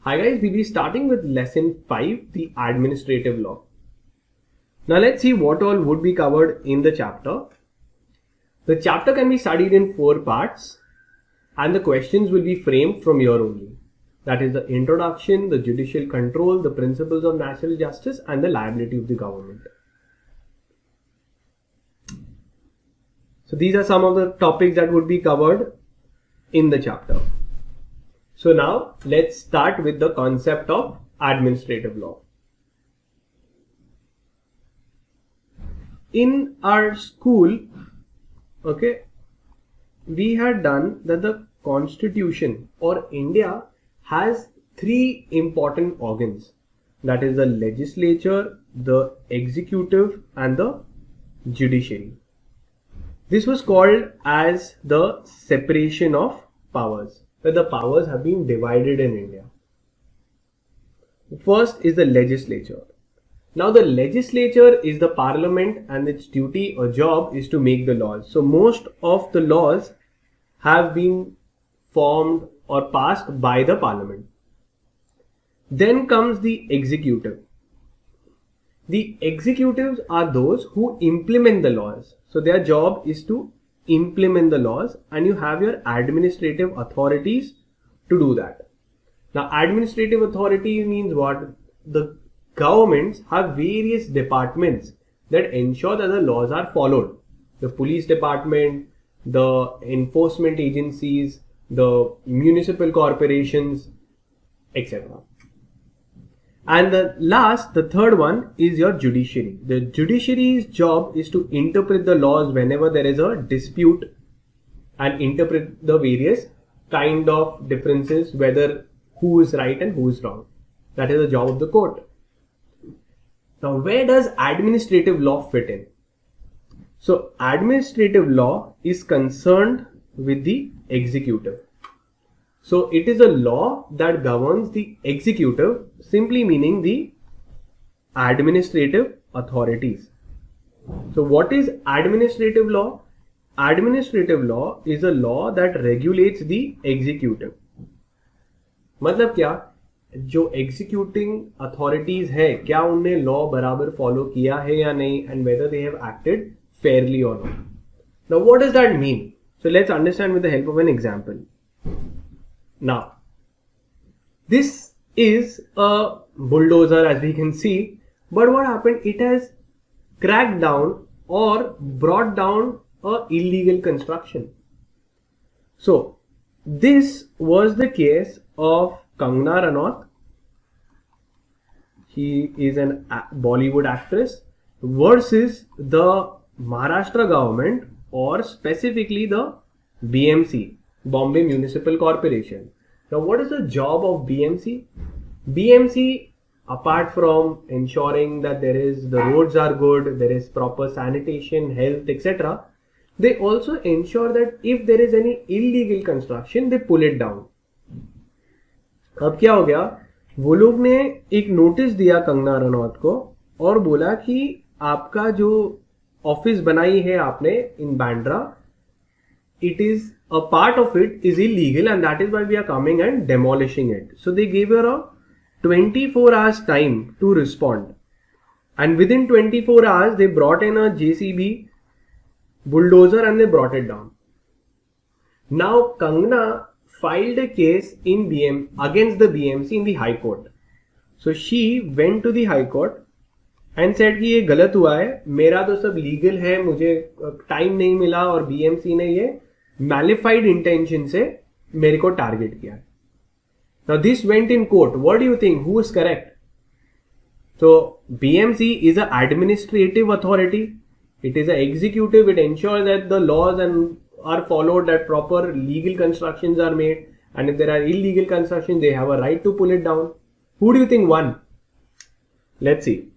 Hi guys, we'll be starting with lesson 5, the administrative law. Now let's see what all would be covered in the chapter. The chapter can be studied in 4 parts and the questions will be framed from here only. That is the introduction, the judicial control, the principles of natural justice and the liability of the government. So these are some of the topics that would be covered in the chapter. So now let's start with the concept of administrative law. In our school, we had done that the Constitution or India has 3 important organs. That is the legislature, the executive and the judiciary. This was called as the separation of powers, where the powers have been divided in India. First is the legislature. Now the legislature is the parliament and its duty or job is to make the laws. So most of the laws have been formed or passed by the parliament. Then comes the executive. The executives are those who implement the laws. So their job is to implement the laws and you have your administrative authorities to do that. Now administrative authority means what? The governments have various departments that ensure that the laws are followed. The police department, the enforcement agencies, the municipal corporations, etc. And the third one is your judiciary. The judiciary's job is to interpret the laws whenever there is a dispute and interpret the various kind of differences, whether who is right and who is wrong. That is the job of the court. Now, where does administrative law fit in? So, administrative law is concerned with the executive. So it is a law that governs the executive, simply meaning the administrative authorities. So what is administrative law? Administrative law is a law that regulates the executive. मतलब क्या? जो executing authorities है, क्या उन्हें law बराबर follow किया है या नहीं, and whether they have acted fairly or not. Now what does that mean? So let's understand with the help of an example. Now, this is a bulldozer as we can see, but what happened? It has cracked down or brought down a illegal construction. So, this was the case of Kangana Ranaut. She is a Bollywood actress versus the Maharashtra government or specifically the BMC. Bombay Municipal Corporation. Now what is the job of BMC? BMC, apart from ensuring that the roads are good, there is proper sanitation, health, etc. They also ensure that if there is any illegal construction, they pull it down. अब क्या हो गया? वो लोग ने एक notice दिया कंगना रनौत को और बोला कि आपका जो ऑफिस बनाई है आपने इन Bandra, it is a part of it is illegal and that is why we are coming and demolishing it. So they gave her a 24 hours time to respond. And within 24 hours, they brought in a JCB bulldozer and they brought it down. Now Kangana filed a case in against the BMC in the High Court. So she went to the High Court and said कि ये गलत हुआ है, मेरा तो सब legal है, मुझे टाइम नहीं मिला और BMC ने ये मैलिफाइड इंटेंशन से मेरे को टारगेट किया. Now this went in court. What do you think? Who is correct? So BMC is an administrative authority. It is an executive. It ensures that the laws are followed, that proper legal constructions are made, and if there are illegal constructions, they have a right to pull it down. Who do you think won? Let's see.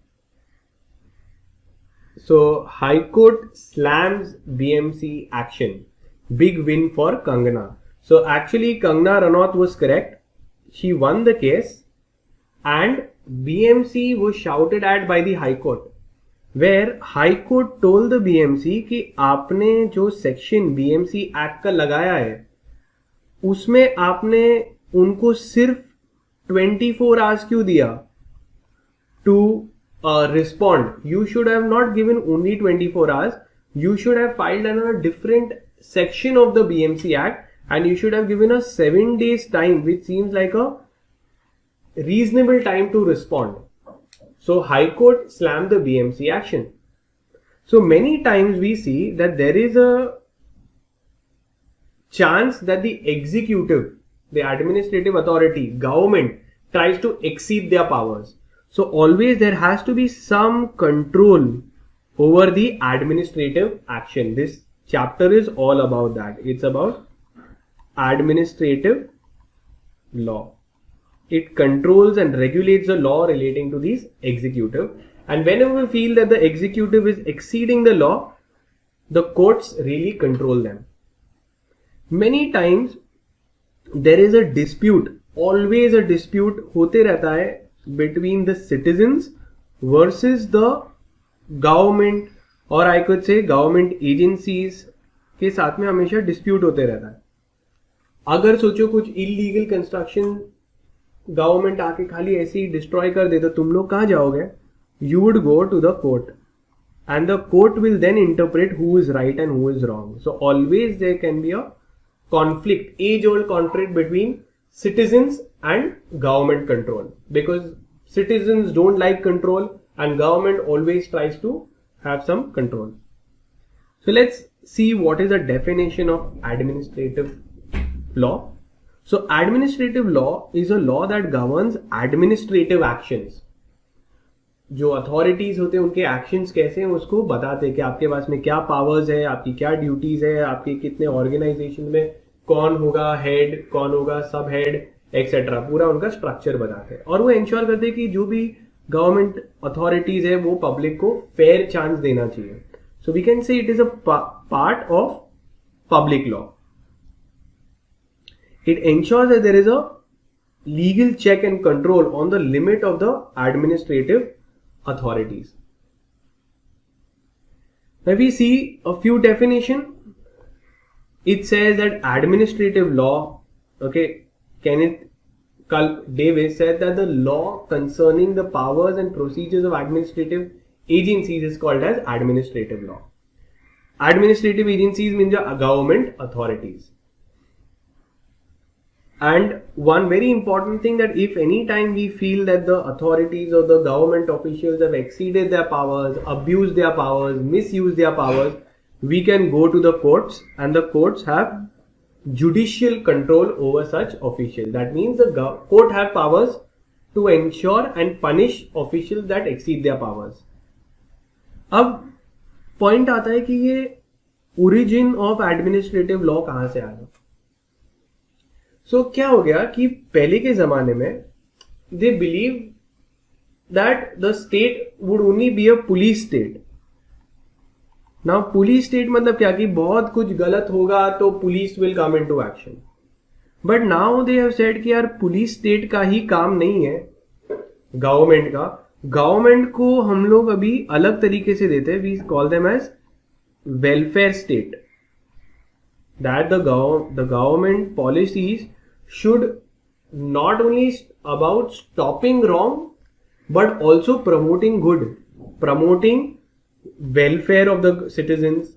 So High Court slams BMC action. Big win for Kangana. So actually Kangana Ranaut was correct. She won the case and BMC was shouted at by the High Court, where High Court told the BMC कि आपने जो section BMC Act का लगाया है उसमें आपने उनको सिर्फ 24 hours क्यों दिया to respond? You should have not given only 24 hours. You should have filed under a different section of the BMC Act, and you should have given a 7 days time, which seems like a reasonable time to respond. So High Court slammed the BMC action. So many times we see that there is a chance that the executive, the administrative authority, government tries to exceed their powers. So always there has to be some control over the administrative action. This chapter is all about that. It's about administrative law. It controls and regulates the law relating to these executive. And whenever we feel that the executive is exceeding the law, the courts really control them. Many times there is a dispute, always a dispute होते रहता है between the citizens versus the government, और I could say government agencies के साथ में हमेशा dispute होते रहता है. अगर सोचो कुछ illegal construction गवर्नमेंट आके खाली ऐसे ही डिस्ट्रॉय कर दे तो तुम लोग कहाँ जाओगे? You would go to the court, and the court will then interpret who is right and who is wrong. So always there can be a conflict, age-old conflict between citizens and government control, because citizens don't like control and government always tries to have some control. So let's see what is the definition of administrative law. So administrative law is a law that governs administrative actions. जो authorities होते हैं उनके actions कैसे हैं उसको बताते हैं कि आपके पास में क्या पावर्स है, आपकी क्या ड्यूटीज है, आपके कितने ऑर्गेनाइजेशन में कौन होगा हेड, कौन होगा सब हेड एक्सेट्रा, पूरा उनका स्ट्रक्चर बताते हैं. और वो इंश्योर करते हैं कि जो भी गवर्नमेंट अथॉरिटीज है वो पब्लिक को फेयर चांस देना चाहिए. So we can say it is a part of public law. It ensures that there is a legal check and control on the limit of the administrative authorities. Now we see a few definitions. It says that administrative law, okay, Kenneth Culp Davis said that the law concerning the powers and procedures of administrative agencies is called as administrative law. Administrative agencies means the government authorities. And one very important thing, that if any time we feel that the authorities or the government officials have exceeded their powers, abused their powers, misused their powers, we can go to the courts, and the courts have judicial control over such officials. That means the court have powers to ensure and punish officials that exceed their powers. अब point आता है कि ये origin of administrative law कहां से आया. सो क्या हो गया कि पहले के जमाने में they believe that the state would only be a police state. Now police state मतलब क्या कि बहुत कुछ गलत होगा तो police will come into action. But now they have said कि यार पुलिस स्टेट का ही काम नहीं है गवर्नमेंट का. गवर्नमेंट को हम लोग अभी अलग तरीके से देते हैं. We call them as welfare state. That the government policies should not only about stopping wrong but also promoting good, promoting welfare of the citizens,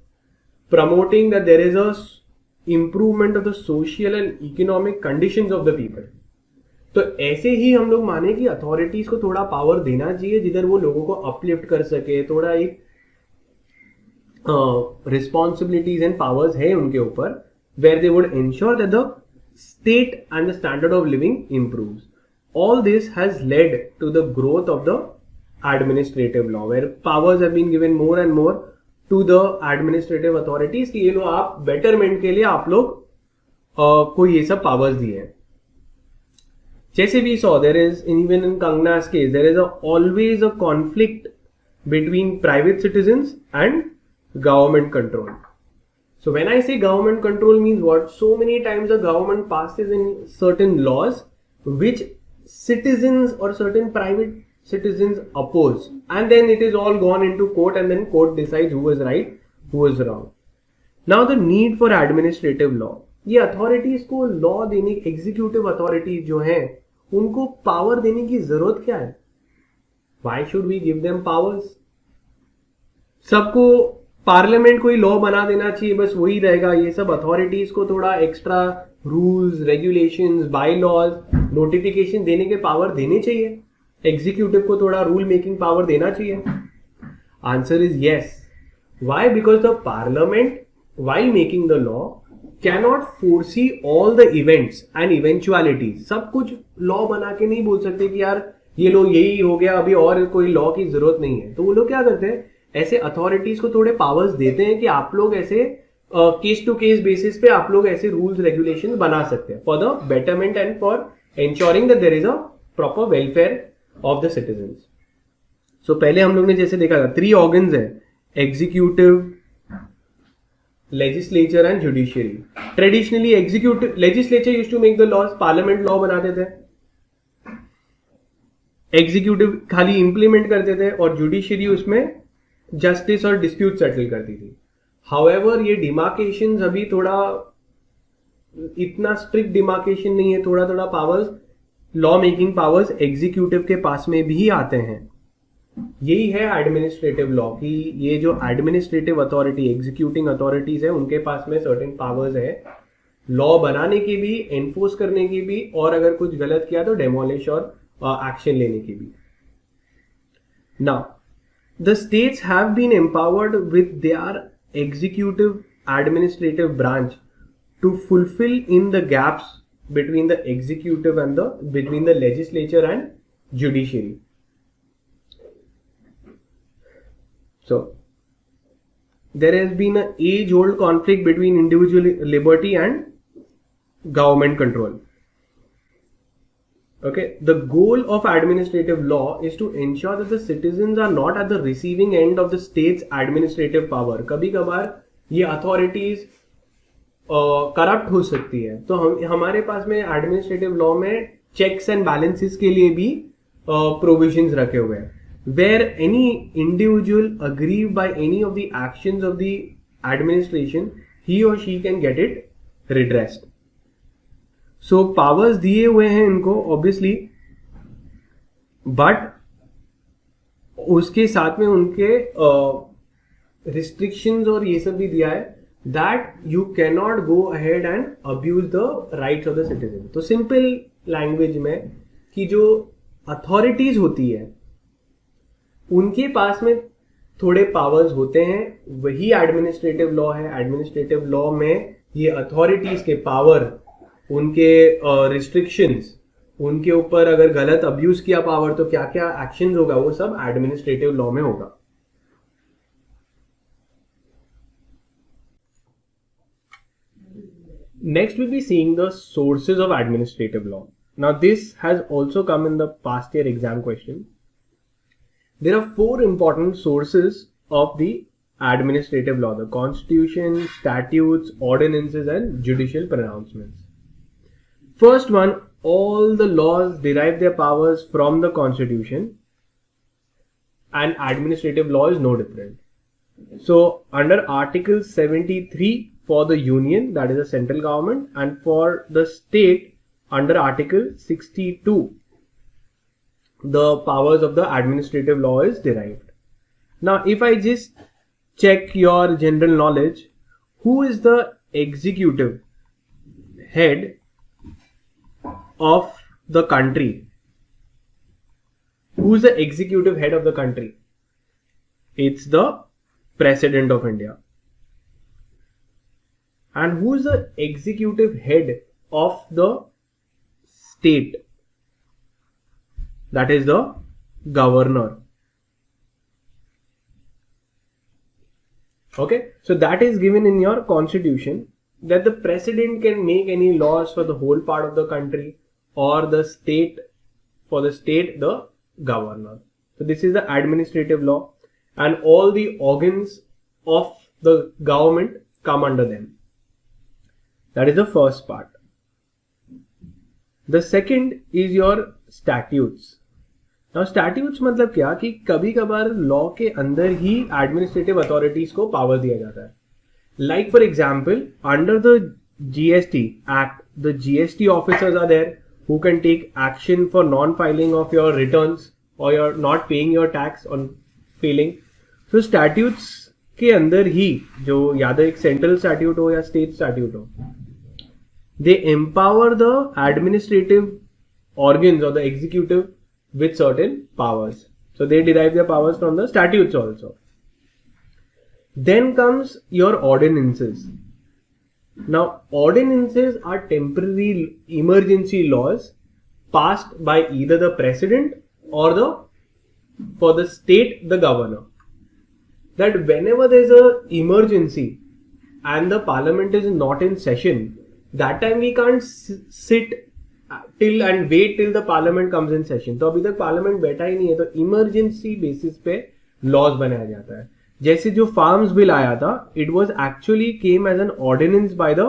promoting that there is a improvement of the social and economic conditions of the people. तो ऐसे ही हम लोग माने कि authorities को थोड़ा power देना चाहिए जिधर वो लोगों को अपलिफ्ट कर सके, थोड़ा एक responsibilities and powers है उनके ऊपर, where they would ensure that the state and the standard of living improves. All this has led to the growth of the administrative law, where powers have been given more and more to the administrative authorities कि ये लो आप betterment के लिए आप लोग को ये सब powers दिए हैं. जैसे we saw, there is even in Kangna's case there is always a conflict between private citizens and government control. So when I say government control means what? So many times the government passes in certain laws which citizens or certain private citizens oppose, and then it is all gone into court, and then court decides who is right, who is wrong. Now the need for administrative law, ये authorities को law देने, executive authorities जो हैं उनको power देने की जरूरत क्या है? Why should we give them powers? सबको पार्लियामेंट कोई लॉ बना देना चाहिए, बस वही रहेगा। ये सब अथॉरिटीज को थोड़ा extra rules, regulations, bylaws, notification देने के पावर देने चाहिए। एग्जीक्यूटिव को थोड़ा रूल मेकिंग पावर देना चाहिए। Answer is yes. Why? Because the parliament while making the law cannot foresee all the events and eventualities। सब कुछ लॉ बना के नहीं बोल सकते कि यार ये लो यही हो गया, अभी और कोई लॉ की जरूरत नहीं है। तो वो लोग क्या करते हैं, ऐसे अथॉरिटीज को थोड़े पावर्स देते हैं कि आप लोग ऐसे केस टू केस बेसिस पे आप लोग ऐसे रूल्स रेगुलेशन बना सकते हैं for the betterment and for ensuring that there is a proper welfare of the citizens। सो पहले हम लोग ने जैसे देखा था 3 ऑर्गन्स है, executive, legislature and judiciary। Traditionally executive legislature used to make the laws, parliament law बनाते थे, एग्जीक्यूटिव खाली इंप्लीमेंट करते थे और जुडिशरी उसमें जस्टिस और डिस्प्यूट सेटल करती थी। हाउएवर ये डिमार्केशन अभी थोड़ा इतना स्ट्रिक्ट डिमार्केशन नहीं है, थोड़ा थोड़ा powers, law making powers executive के पास में भी आते हैं। यही है एडमिनिस्ट्रेटिव लॉ की, ये जो एडमिनिस्ट्रेटिव अथॉरिटी, एग्जीक्यूटिंग अथॉरिटीज है, उनके पास में सर्टेन पावर्स है लॉ बनाने की भी, एनफोर्स करने की भी, और अगर कुछ गलत किया तो डेमोलिश और एक्शन लेने की भी। Now the states have been empowered with their executive administrative branch to fulfil in the gaps between the executive and between the legislature and judiciary. So, there has been an age-old conflict between individual liberty and government control. Okay, the goal of administrative law is to ensure that the citizens are not at the receiving end of the state's administrative power। कभी कभार ये authorities corrupt हो सकती है, तो हमारे पास में administrative law में चेक्स एंड बैलेंसेस के लिए भी प्रोविजंस रखे हुए हैं। Where any individual aggrieved by any of the actions of the administration, he or she can get it redressed। So powers दिए हुए हैं इनको obviously, but उसके साथ में उनके restrictions और ये सब भी दिया है, that you cannot go ahead and abuse the rights of the citizen। तो simple language में कि जो authorities होती है उनके पास में थोड़े पावर्स होते हैं, वही एडमिनिस्ट्रेटिव लॉ है। एडमिनिस्ट्रेटिव लॉ में ये अथॉरिटीज के पावर, उनके रिस्ट्रिक्शंस, उनके ऊपर अगर गलत अब्यूज किया पावर तो क्या क्या एक्शंस होगा, वो सब एडमिनिस्ट्रेटिव लॉ में होगा। Next will be seeing the sources of administrative law. Now this has also come in the past year exam question. There are 4 important sources of the administrative law: the constitution, statutes, ordinances and judicial pronouncements. First one, all the laws derive their powers from the constitution, and administrative law is no different. So under Article 73 for the union, that is the central government, and for the state under Article 62, the powers of the administrative law is derived. Now if I just check your general knowledge, who is the executive head of the country? Who is the executive head of the country? It's the President of India. And who is the executive head of the state? That is the governor। Okay, so that is given in your constitution, that the president can make any laws for the whole part of the country, or the state, for the state, the governor। So this is the administrative law, and all the organs of the government come under them। That is the first part। The second is your statutes। Now statutes मतलब क्या, कि कभी कभार law के अंदर ही administrative authorities को power दिया जाता है। Like for example, under the GST act, the GST officers are there, who can take action for non-filing of your returns or your not paying your tax on failing. So statutes के अंदर ही जो या तो एक central statute हो या state statute हो, they empower the administrative organs or the executive with certain powers. So they derive their powers from the statutes also. Then comes your ordinances. Now ordinances are temporary emergency laws passed by either the president or for the state, the governor. That whenever there is a emergency and the parliament is not in session, that time we can't sit till and wait till the parliament comes in session. तो अभी तक parliament बैठा ही नहीं है, तो emergency basis पे laws बनाया जाता है. जैसे जो farms bill आया था, it was actually came as an ordinance by the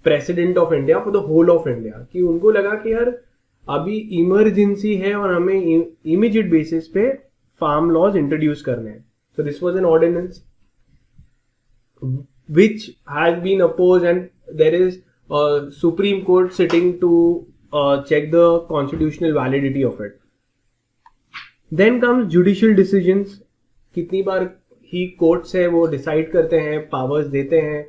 president of India for the whole of India. कि उनको लगा कि यार अभी emergency है और हमें immediate basis पे farm laws introduce करने हैं. So this was an ordinance which has been opposed, and there is a Supreme Court sitting to check the constitutional validity of it. Then comes judicial decisions. कितनी बार ही courts है वो decide करते हैं, powers देते हैं,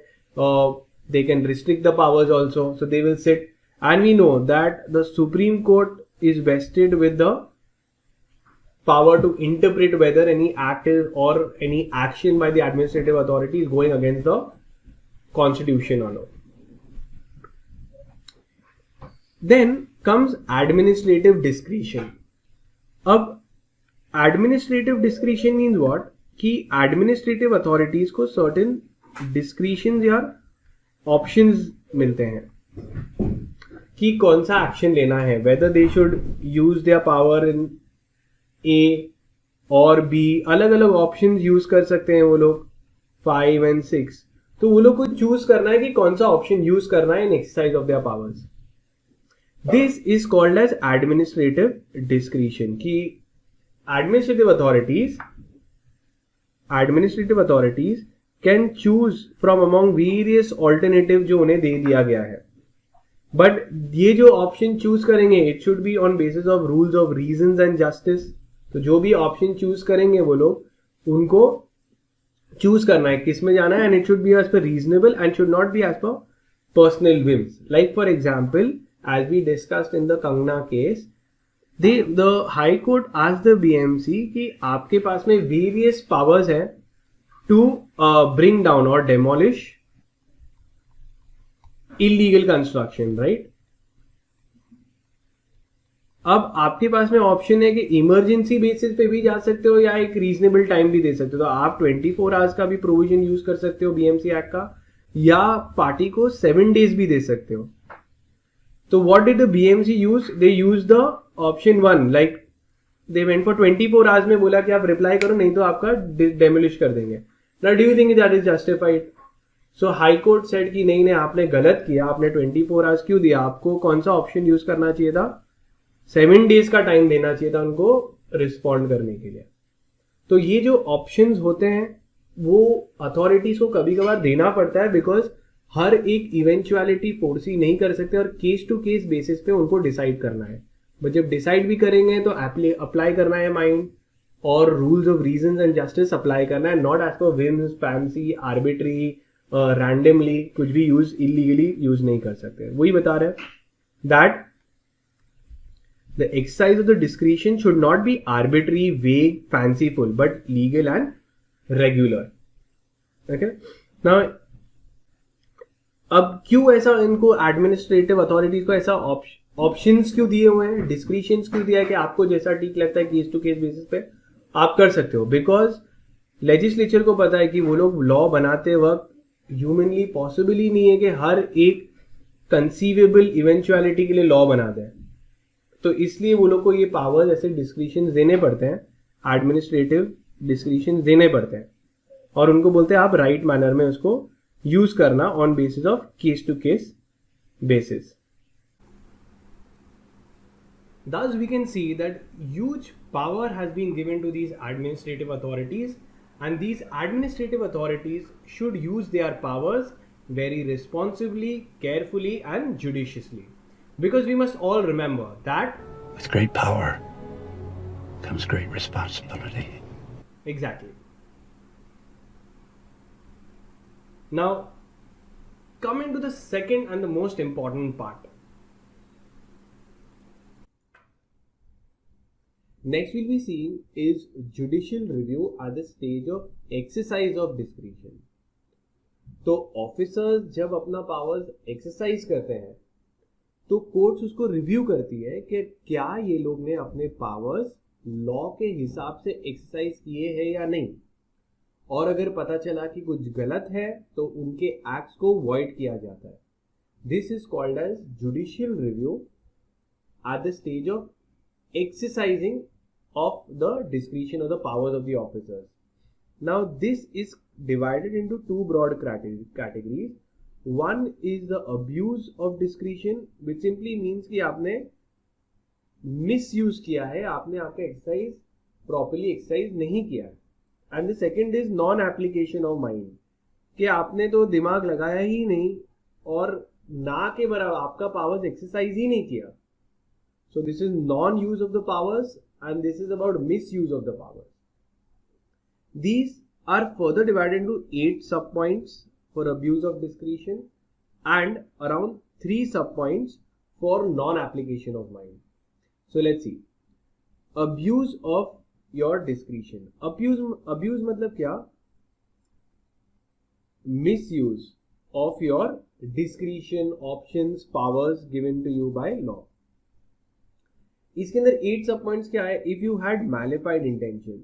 they can restrict the powers also, so they will sit, and we know that the Supreme Court is vested with the power to interpret whether any act is or any action by the administrative authority is going against the constitution or not. Then comes administrative discretion. अब administrative discretion means what? कि administrative authorities को certain discretions या options मिलते हैं कि कौन सा action लेना है, whether they should use their power in A और B. अलग अलग options use कर सकते हैं वो लोग 5 and 6. तो वो लोग को choose करना है कि कौन सा option use करना है in exercise of their powers. This is called as administrative discretion. कि administrative authorities can choose from among various alternatives जो उन्हें दे दिया गया है. But ये जो option choose करेंगे, it should be on basis of rules of reasons and justice. तो जो भी option choose करेंगे वो लोग उनको choose करना है किस में जाना है, and it should be as per reasonable and should not be as per personal whims. Like for example, as we discussed in the Kangna case, the High Court asked the BMC कि आपके पास में various powers है to bring down or demolish illegal construction, right? अब आपके पास में option है कि emergency basis पे भी जा सकते हो या एक रीजनेबल टाइम भी दे सकते हो. तो आप 24 आवर्स का भी प्रोविजन यूज कर सकते हो बीएमसी एक्ट का, या पार्टी को 7 डेज भी दे सकते हो. तो what did the BMC use? They use the option 1, like they went for 24 hours में बोला कि आप रिप्लाई करो नहीं तो आपका डेमोलिश कर देंगे. Now do you think that is justified? So high court said कि नहीं आपने गलत किया, आपने 24 आवर्स क्यों दिया, आपको कौन सा ऑप्शन यूज करना चाहिए था, 7 डेज का टाइम देना चाहिए था उनको रिस्पॉन्ड करने के लिए. तो ये जो ऑप्शंस होते हैं वो अथॉरिटीज को कभी कभार देना पड़ता है, बिकॉज हर एक इवेंचुअलिटी फोर्सी नहीं कर सकते और केस टू केस बेसिस पे उनको डिसाइड करना है. बट जब डिसाइड भी करेंगे तो अप्लाई करना है माइंड और rules of reasons and justice apply करना है, not as per whims, fancy, arbitrary, randomly कुछ भी इलीगली यूज नहीं कर सकते. वही बता रहे हैं that the exercise of the discretion should not be arbitrary, vague, fanciful, but legal and regular. Okay? Now, अब क्यों ऐसा इनको एडमिनिस्ट्रेटिव अथॉरिटीज को ऐसा ऑप्शंस क्यों दिए हुए हैं, डिस्क्रिशंस क्यों दिया है कि आपको जैसा ठीक लगता है केस टू केस बेसिस पे आप कर सकते हो? बिकॉज लेजिस्लेचर को पता है कि वो लोग लॉ बनाते वक्त ह्यूमनली पॉसिबल ही नहीं है कि हर एक कंसीवेबल इवेंचुअलिटी के लिए लॉ बना दें. तो इसलिए वो लोग को ये पावर्स ऐसे डिस्क्रिशंस देने पड़ते हैं, एडमिनिस्ट्रेटिव डिस्क्रिशंस देने पड़ते हैं, और उनको बोलते हैं आप राइट मैनर में उसको यूज करना on basis of case to case basis. Thus we can see that huge power has been given to these administrative authorities, and these administrative authorities should use their powers very responsibly, carefully and judiciously. Because we must all remember that with great power comes great responsibility. Exactly. Now, coming to the second and the most important part. Next we'll be seeing is judicial review at the stage of exercise of discretion. तो officers जब अपना powers exercise करते हैं तो courts उसको review करती है कि क्या ये लोग ने अपने पावर्स लॉ के हिसाब से एक्सरसाइज किए हैं या नहीं, और अगर पता चला कि कुछ गलत है तो उनके एक्ट्स को वॉइड किया जाता है. This is called as judicial review at the stage of exercising of the discretion of the powers of the officers. Now this is divided into two broad categories. One is the abuse of discretion, which simply means कि आपने misuse किया है, आपने आपका exercise properly exercise नहीं किया है. And the second is non application of mind, कि आपने तो दिमाग लगाया ही नहीं और ना के बराबर आपका powers exercise ही नहीं किया. So this is non-use of the powers and this is about misuse of the powers. These are further divided into 8 subpoints for abuse of discretion and around 3 subpoints for non-application of mind. So let's see. Abuse of your discretion. Abuse मतलब क्या? Misuse of your discretion, options, powers given to you by law. इसके अंदर 8 सब points क्या है? If you had malafide intentions.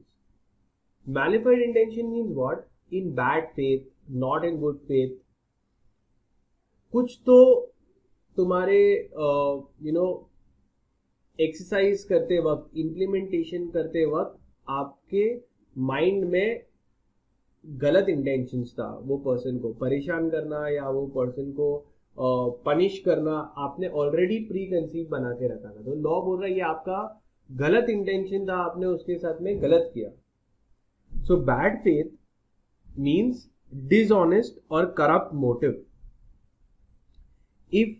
Malafide intention means what? In bad faith, not in good faith. कुछ तो तुम्हारे एक्सरसाइज करते वक्त, इम्प्लीमेंटेशन करते वक्त आपके माइंड में गलत इंटेंशंस था. वो पर्सन को परेशान करना या वो पर्सन को पनिश करना आपने ऑलरेडी प्री कंसीव बना के रखा था. तो लॉ बोल रहा है ये आपका गलत इंटेंशन था, आपने उसके साथ में गलत किया. So bad faith means dishonest और corrupt motive. If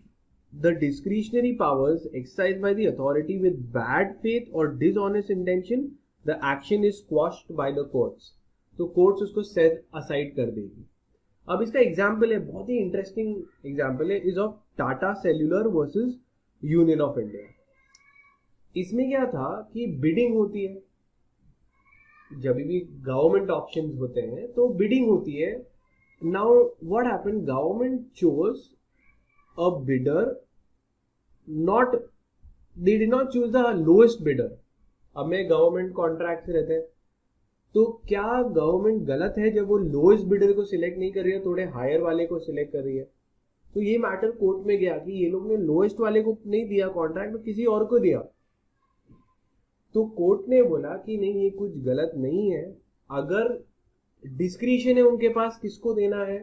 the discretionary powers exercise by the authority with bad faith और dishonest intention, the action is quashed by the courts. तो कोर्ट्स उसको सेट असाइड कर देगी. अब इसका एग्जाम्पल है, बहुत ही इंटरेस्टिंग एग्जाम्पल है, is of Tata cellular versus union of India. इसमें क्या था कि बिडिंग होती है. जब भी गवर्नमेंट ऑप्शंस होते हैं तो बिडिंग होती है. Now what happened? Government chose a bidder, not they did not choose the lowest bidder. अब मैं गवर्नमेंट कॉन्ट्रैक्ट से रहते हैं तो क्या गवर्नमेंट गलत है जब वो लोएस्ट बिडर को सिलेक्ट नहीं कर रही है, थोड़े हायर वाले को सिलेक्ट कर रही है? तो ये मैटर कोर्ट में गया कि ये लोग ने लोएस्ट वाले को नहीं दिया कॉन्ट्रैक्ट में, किसी और को दिया. तो कोर्ट ने बोला कि नहीं, ये कुछ गलत नहीं है. अगर डिस्क्रिशन है उनके पास किसको देना है,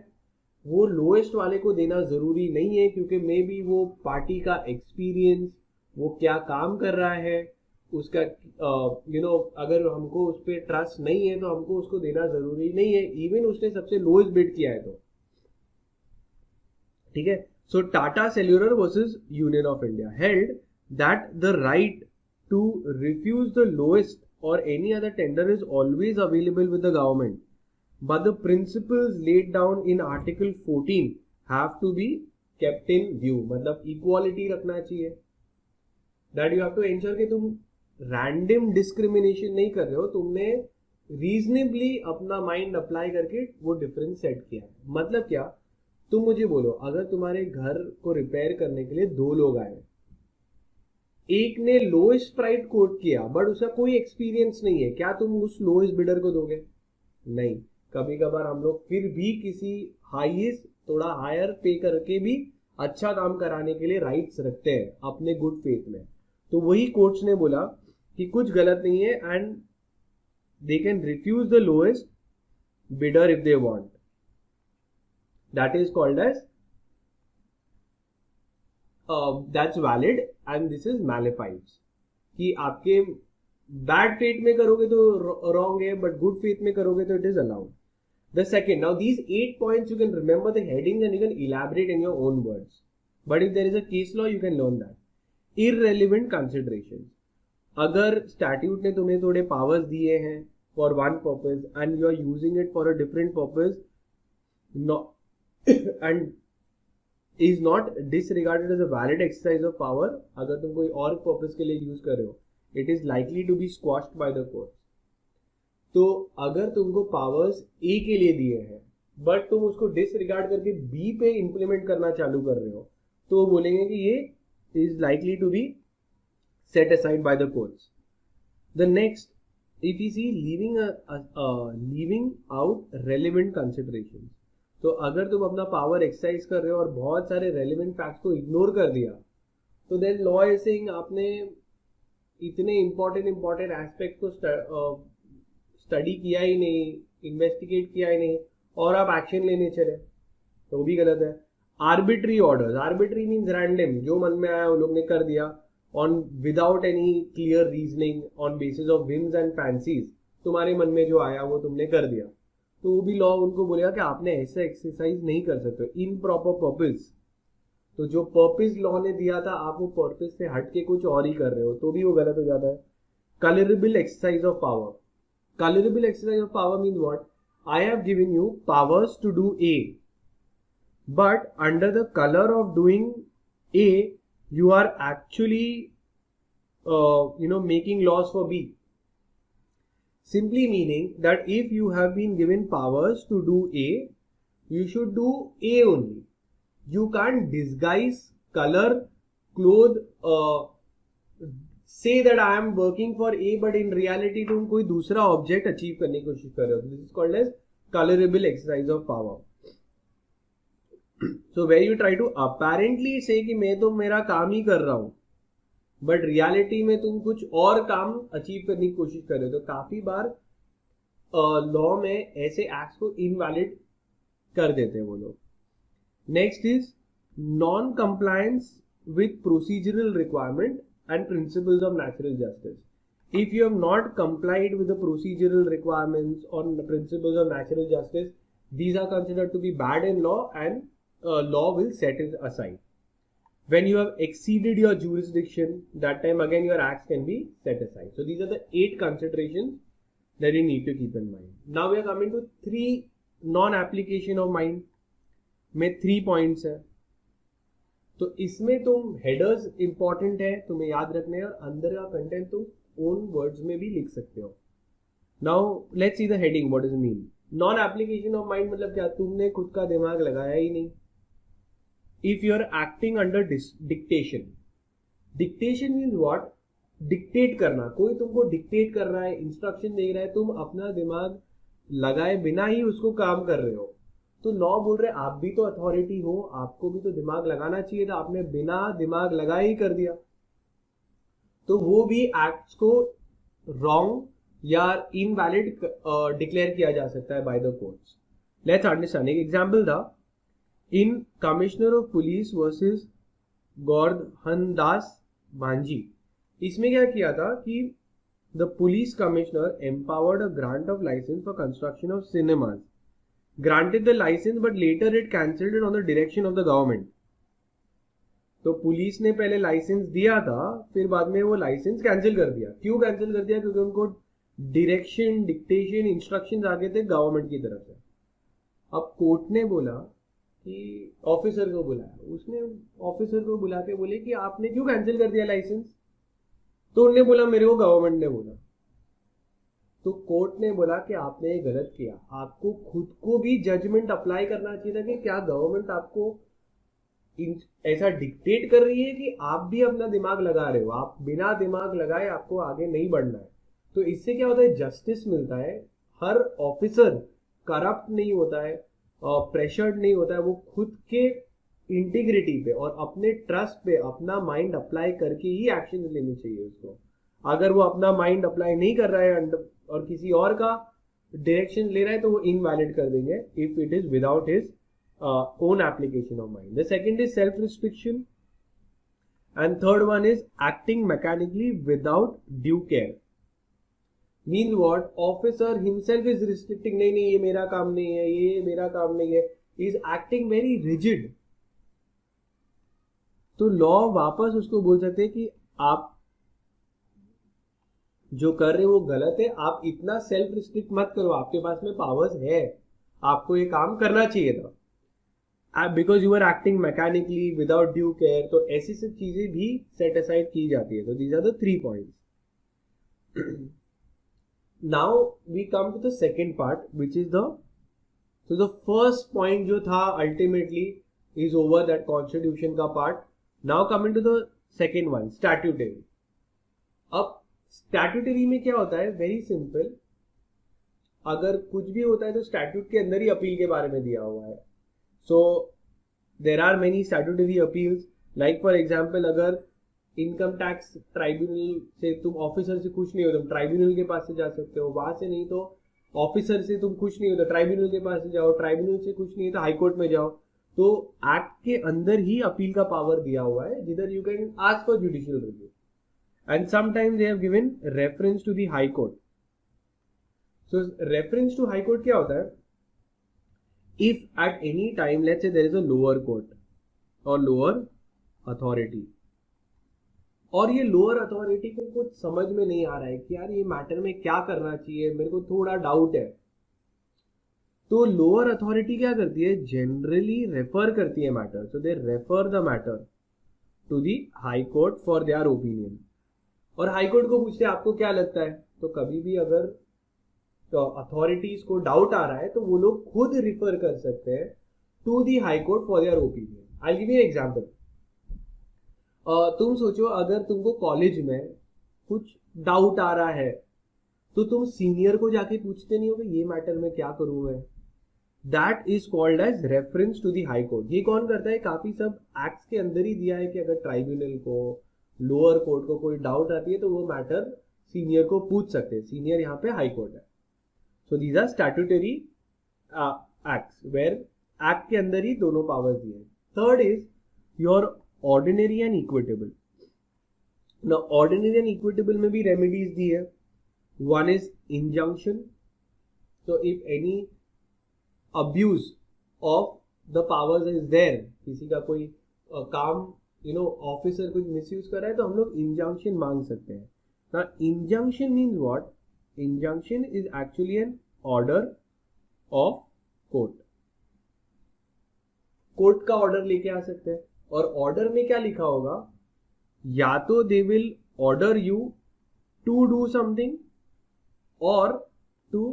वो लोएस्ट वाले को देना जरूरी नहीं है, क्योंकि मे बी वो पार्टी का एक्सपीरियंस, वो क्या काम कर रहा है उसका अगर हमको उस पर ट्रस्ट नहीं है तो हमको उसको देना जरूरी नहीं है, इवन उसने सबसे लोएस्ट बिड किया है तो. ठीक है. So Tata cellular versus union of India held that the right to refuse the lowest or any other tender is always available with the government, but the principles laid down in article 14 have to be kept in view. मतलब equality रखना चाहिए. That you have to ensure कि तुम random discrimination नहीं कर रहे हो, तुमने रीजनेबली अपना माइंड अप्लाई करके वो डिफरेंस सेट किया है. मतलब क्या? तुम मुझे बोलो, अगर तुम्हारे घर को रिपेयर करने के लिए 2 लोग आए, एक ने लोएस्ट प्राइस कोट किया बट उसका कोई एक्सपीरियंस नहीं है, क्या तुम उस लोएस्ट बिडर को दोगे? नहीं. कभी कभार हम लोग फिर भी किसी हाईएस्ट, थोड़ा हायर पे करके भी अच्छा काम कराने के लिए राइट्स रखते हैं अपने गुड फेथ में. तो वही कोर्ट्स ने बोला कि कुछ गलत नहीं है and they can refuse the lowest bidder if they want. That is called as that's valid and this is malafide. कि आपके बैड फेथ में करोगे तो रॉन्ग है, बट गुड फेथ में करोगे तो it is allowed. The second, now these 8 points you can remember the headings and you can elaborate in your own words. But if there is a case law, you can learn that. irrelevant considerations. अगर statute ने तुम्हें थोड़े powers दिए हैं for one purpose and you are using it for a different purpose and is not disregarded as a valid exercise of power, अगर तुम कोई और पर्पज के लिए यूज कर रहे हो, it is likely to be squashed by the court. तो अगर तुमको पावर्स ए के लिए दिए हैं बट तुम उसको डिसरिगार्ड करके बी पे इंप्लीमेंट करना चालू कर रहे हो, तो वो बोलेंगे कि ये is likely to be set aside by the courts. The next, if you see leaving out relevant considerations, तो अगर तुम अपना पावर एक्सरसाइज कर रहे हो और बहुत सारे रेलिवेंट फैक्ट्स को इग्नोर कर दिया, तो देन लॉ इज सेइंग आपने इतने इंपॉर्टेंट एस्पेक्ट को स्टडी किया ही नहीं, इन्वेस्टिगेट किया ही नहीं और आप एक्शन लेने चले, तो वो भी गलत है. Arbitrary orders, arbitrary means random, जो मन में आया वो लोग ने कर दिया on without any clear reasoning on basis of whims and fancies, तुम्हारे मन में जो आया वो तुमने कर दिया, तो वो भी लॉ उनको बोलेगा कि आपने ऐसा एक्सरसाइज नहीं कर सकते, इम्प्रॉपर पर्पस. तो जो पर्पस लॉ ने दिया था आप वो पर्पस से हट के कुछ और ही कर रहे हो, तो भी वो गलत हो जाता है. Colourable exercise of power, colourable exercise of power means what, I have given you powers to do A, but under the colour of doing A you are actually making laws for B. Simply meaning that if you have been given powers to do A, you should do A only. You can't disguise, color, clothe, say that I am working for A, but in reality तुम कोई दूसरा object achieve करने की कोशिश कर रहे हो. This is called as colorable exercise of power. So where you try to apparently say कि मैं तो मेरा काम ही कर रहा हूं, बट रियलिटी में तुम कुछ और काम अचीव करने की कोशिश कर रहे हो, तो काफी बार लॉ में ऐसे एक्ट्स को इनवैलिड कर देते हैं वो लोग. Next is non compliance with procedural requirement and principles of natural justice. If you have not complied with the procedural requirements और principles of natural justice, these are considered to be bad in law and law will set it aside. When you have exceeded your jurisdiction, that time again your acts can be set aside. So these are the 8 considerations that you need to keep in mind. Now we are coming to 3 non-application of mind में 3 points है. तो इसमें तुम headers important है, तुम्हें याद रखने हैं, और अंदर का content तुम own words में भी लिख सकते हो. Now let's see the heading. What does it mean? Non application of mind मतलब क्या, तुमने खुद का दिमाग लगाया ही नहीं. If you are acting under dictation, dictation means what, dictate करना, कोई तुमको डिक्टेट कर रहा है, इंस्ट्रक्शन दे रहा है, तुम अपना दिमाग लगाए बिना ही उसको काम कर रहे हो, तो लॉ बोल रहे आप भी तो अथॉरिटी हो, आपको भी तो दिमाग लगाना चाहिए था, आपने बिना दिमाग लगाए ही कर दिया, तो वो भी एक्ट्स को रॉन्ग या इनवैलिड डिक्लेयर किया जा सकता है by the courts. Let's understand. एक एग्जांपल था in commissioner of police versus Gordhandas Manjhi. इसमें क्या किया था कि the police commissioner empowered a grant of license for construction of cinemas, granted the license but later it cancelled it on the direction of the government. तो police ने पहले licence दिया था, फिर बाद में वो लाइसेंस कैंसिल कर दिया. क्यों कैंसिल कर दिया? क्योंकि उनको डायरेक्शन, डिक्टेशन, इंस्ट्रक्शंस आ गए थे गवर्नमेंट की तरफ से. अब कोर्ट ने बोला कि ऑफिसर को बुलाया, उसने ऑफिसर को बुला के बोले कि आपने क्यों कैंसिल कर दिया लाइसेंस? तो उन्होंने बोला मेरे को गवर्नमेंट ने बोला. तो कोर्ट ने बोला कि आपने ये गलत किया, आपको खुद को भी जजमेंट अप्लाई करना चाहिए था कि क्या गवर्नमेंट आपको ऐसा डिक्टेट कर रही है कि आप भी अपना दिमाग लगा रहे हो, आप बिना दिमाग लगाए आपको आगे नहीं बढ़ना है. तो इससे क्या होता है, जस्टिस मिलता है. हर ऑफिसर करप्ट नहीं होता है, प्रेशर्ड नहीं होता है, वो खुद के इंटीग्रिटी पे और अपने ट्रस्ट पे अपना माइंड अप्लाई करके ही एक्शन लेने चाहिए उसको. अगर वो अपना माइंड अप्लाई नहीं कर रहा है और किसी और का डायरेक्शन ले रहा है, तो वो इनवैलिड कर देंगे if it is without his own application of mind. The second is self restriction and third one is acting mechanically without due care. Means what? Officer himself is restricting, नहीं ये मेरा काम नहीं है, ये मेरा काम नहीं है, is acting very rigid. तो लॉ वापस उसको बोल सकते हैं कि आप जो कर रहे हो वो गलत है, आप इतना सेल्फ रिस्ट्रिक्ट मत करो, आपके पास में पावर्स है, आपको ये काम करना चाहिए था, because you are acting mechanically without due care. तो ऐसी सब चीजें भी सेट असाइड की जाती है। तो these are the 3 points. Now we come to the second part which is the, तो द फर्स्ट पॉइंट जो था ultimately is over, that constitution का part. Now coming to the second one, statutory. अब statutory में क्या होता है, very simple, अगर कुछ भी होता है तो स्टैट्यूट के अंदर ही अपील के बारे में दिया हुआ है। So there are many statutory appeals, like for example अगर इनकम टैक्स ट्राइब्यूनल से तुम ऑफिसर से खुश नहीं हो, तुम ट्राइब्यूनल के पास से जा सकते हो, वहां से नहीं तो ऑफिसर से तुम खुश नहीं हो तो ट्राइब्यूनल के पास से जाओ, ट्राइब्यूनल से खुश नहीं है तो हाईकोर्ट में जाओ। तो एक्ट के अंदर ही अपील का पावर दिया हुआ है, जिधर you can ask for judicial review, and sometimes they have given reference to the high court. So reference to high court क्या होता है, if at any time let's say there is a lower court or lower authority, और ये lower authority को कुछ समझ में नहीं आ रहा है कि यार ये मैटर में क्या करना चाहिए, मेरे को थोड़ा डाउट है, तो लोअर अथॉरिटी क्या करती है, जनरली रेफर करती है matter. So they refer the matter to the high court for their opinion, और हाई कोर्ट को पूछते हैं आपको क्या लगता है। तो कभी भी अगर अथॉरिटीज को डाउट आ रहा है तो वो लोग खुद रिफर कर सकते हैं to the high court for their opinion. I give you example. तुम सोचो अगर तुमको कॉलेज में कुछ डाउट आ रहा है तो तुम सीनियर को जाके पूछते नहीं हो कि ये मैटर में क्या करूं मैं। That is called as reference to the high court. ये कौन करता है, काफी सब एक्ट्स के अंदर ही दिया है कि अगर ट्राइब्यूनल को, लोअर कोर्ट को कोई डाउट आती है तो वो मैटर सीनियर को पूछ सकते हैं। सीनियर यहाँ पे हाई कोर्ट है। So these are statutory acts where act के अंदर ही दोनों पावर्स दिए। Third is your ordinary and equitable. ना ऑर्डिनरी एंड इक्विटेबल में भी रेमेडीज दी है। One is injunction. तो if any abuse of the powers is there, किसी का कोई काम ऑफिसर कुछ मिसयूज कर रहा है तो हम लोग इंजंक्शन मांग सकते हैं ना। Injunction means what, injunction is actually an order of court. Court का ऑर्डर लेके आ सकते हैं, और ऑर्डर में क्या लिखा होगा, या तो they will order you to do something or to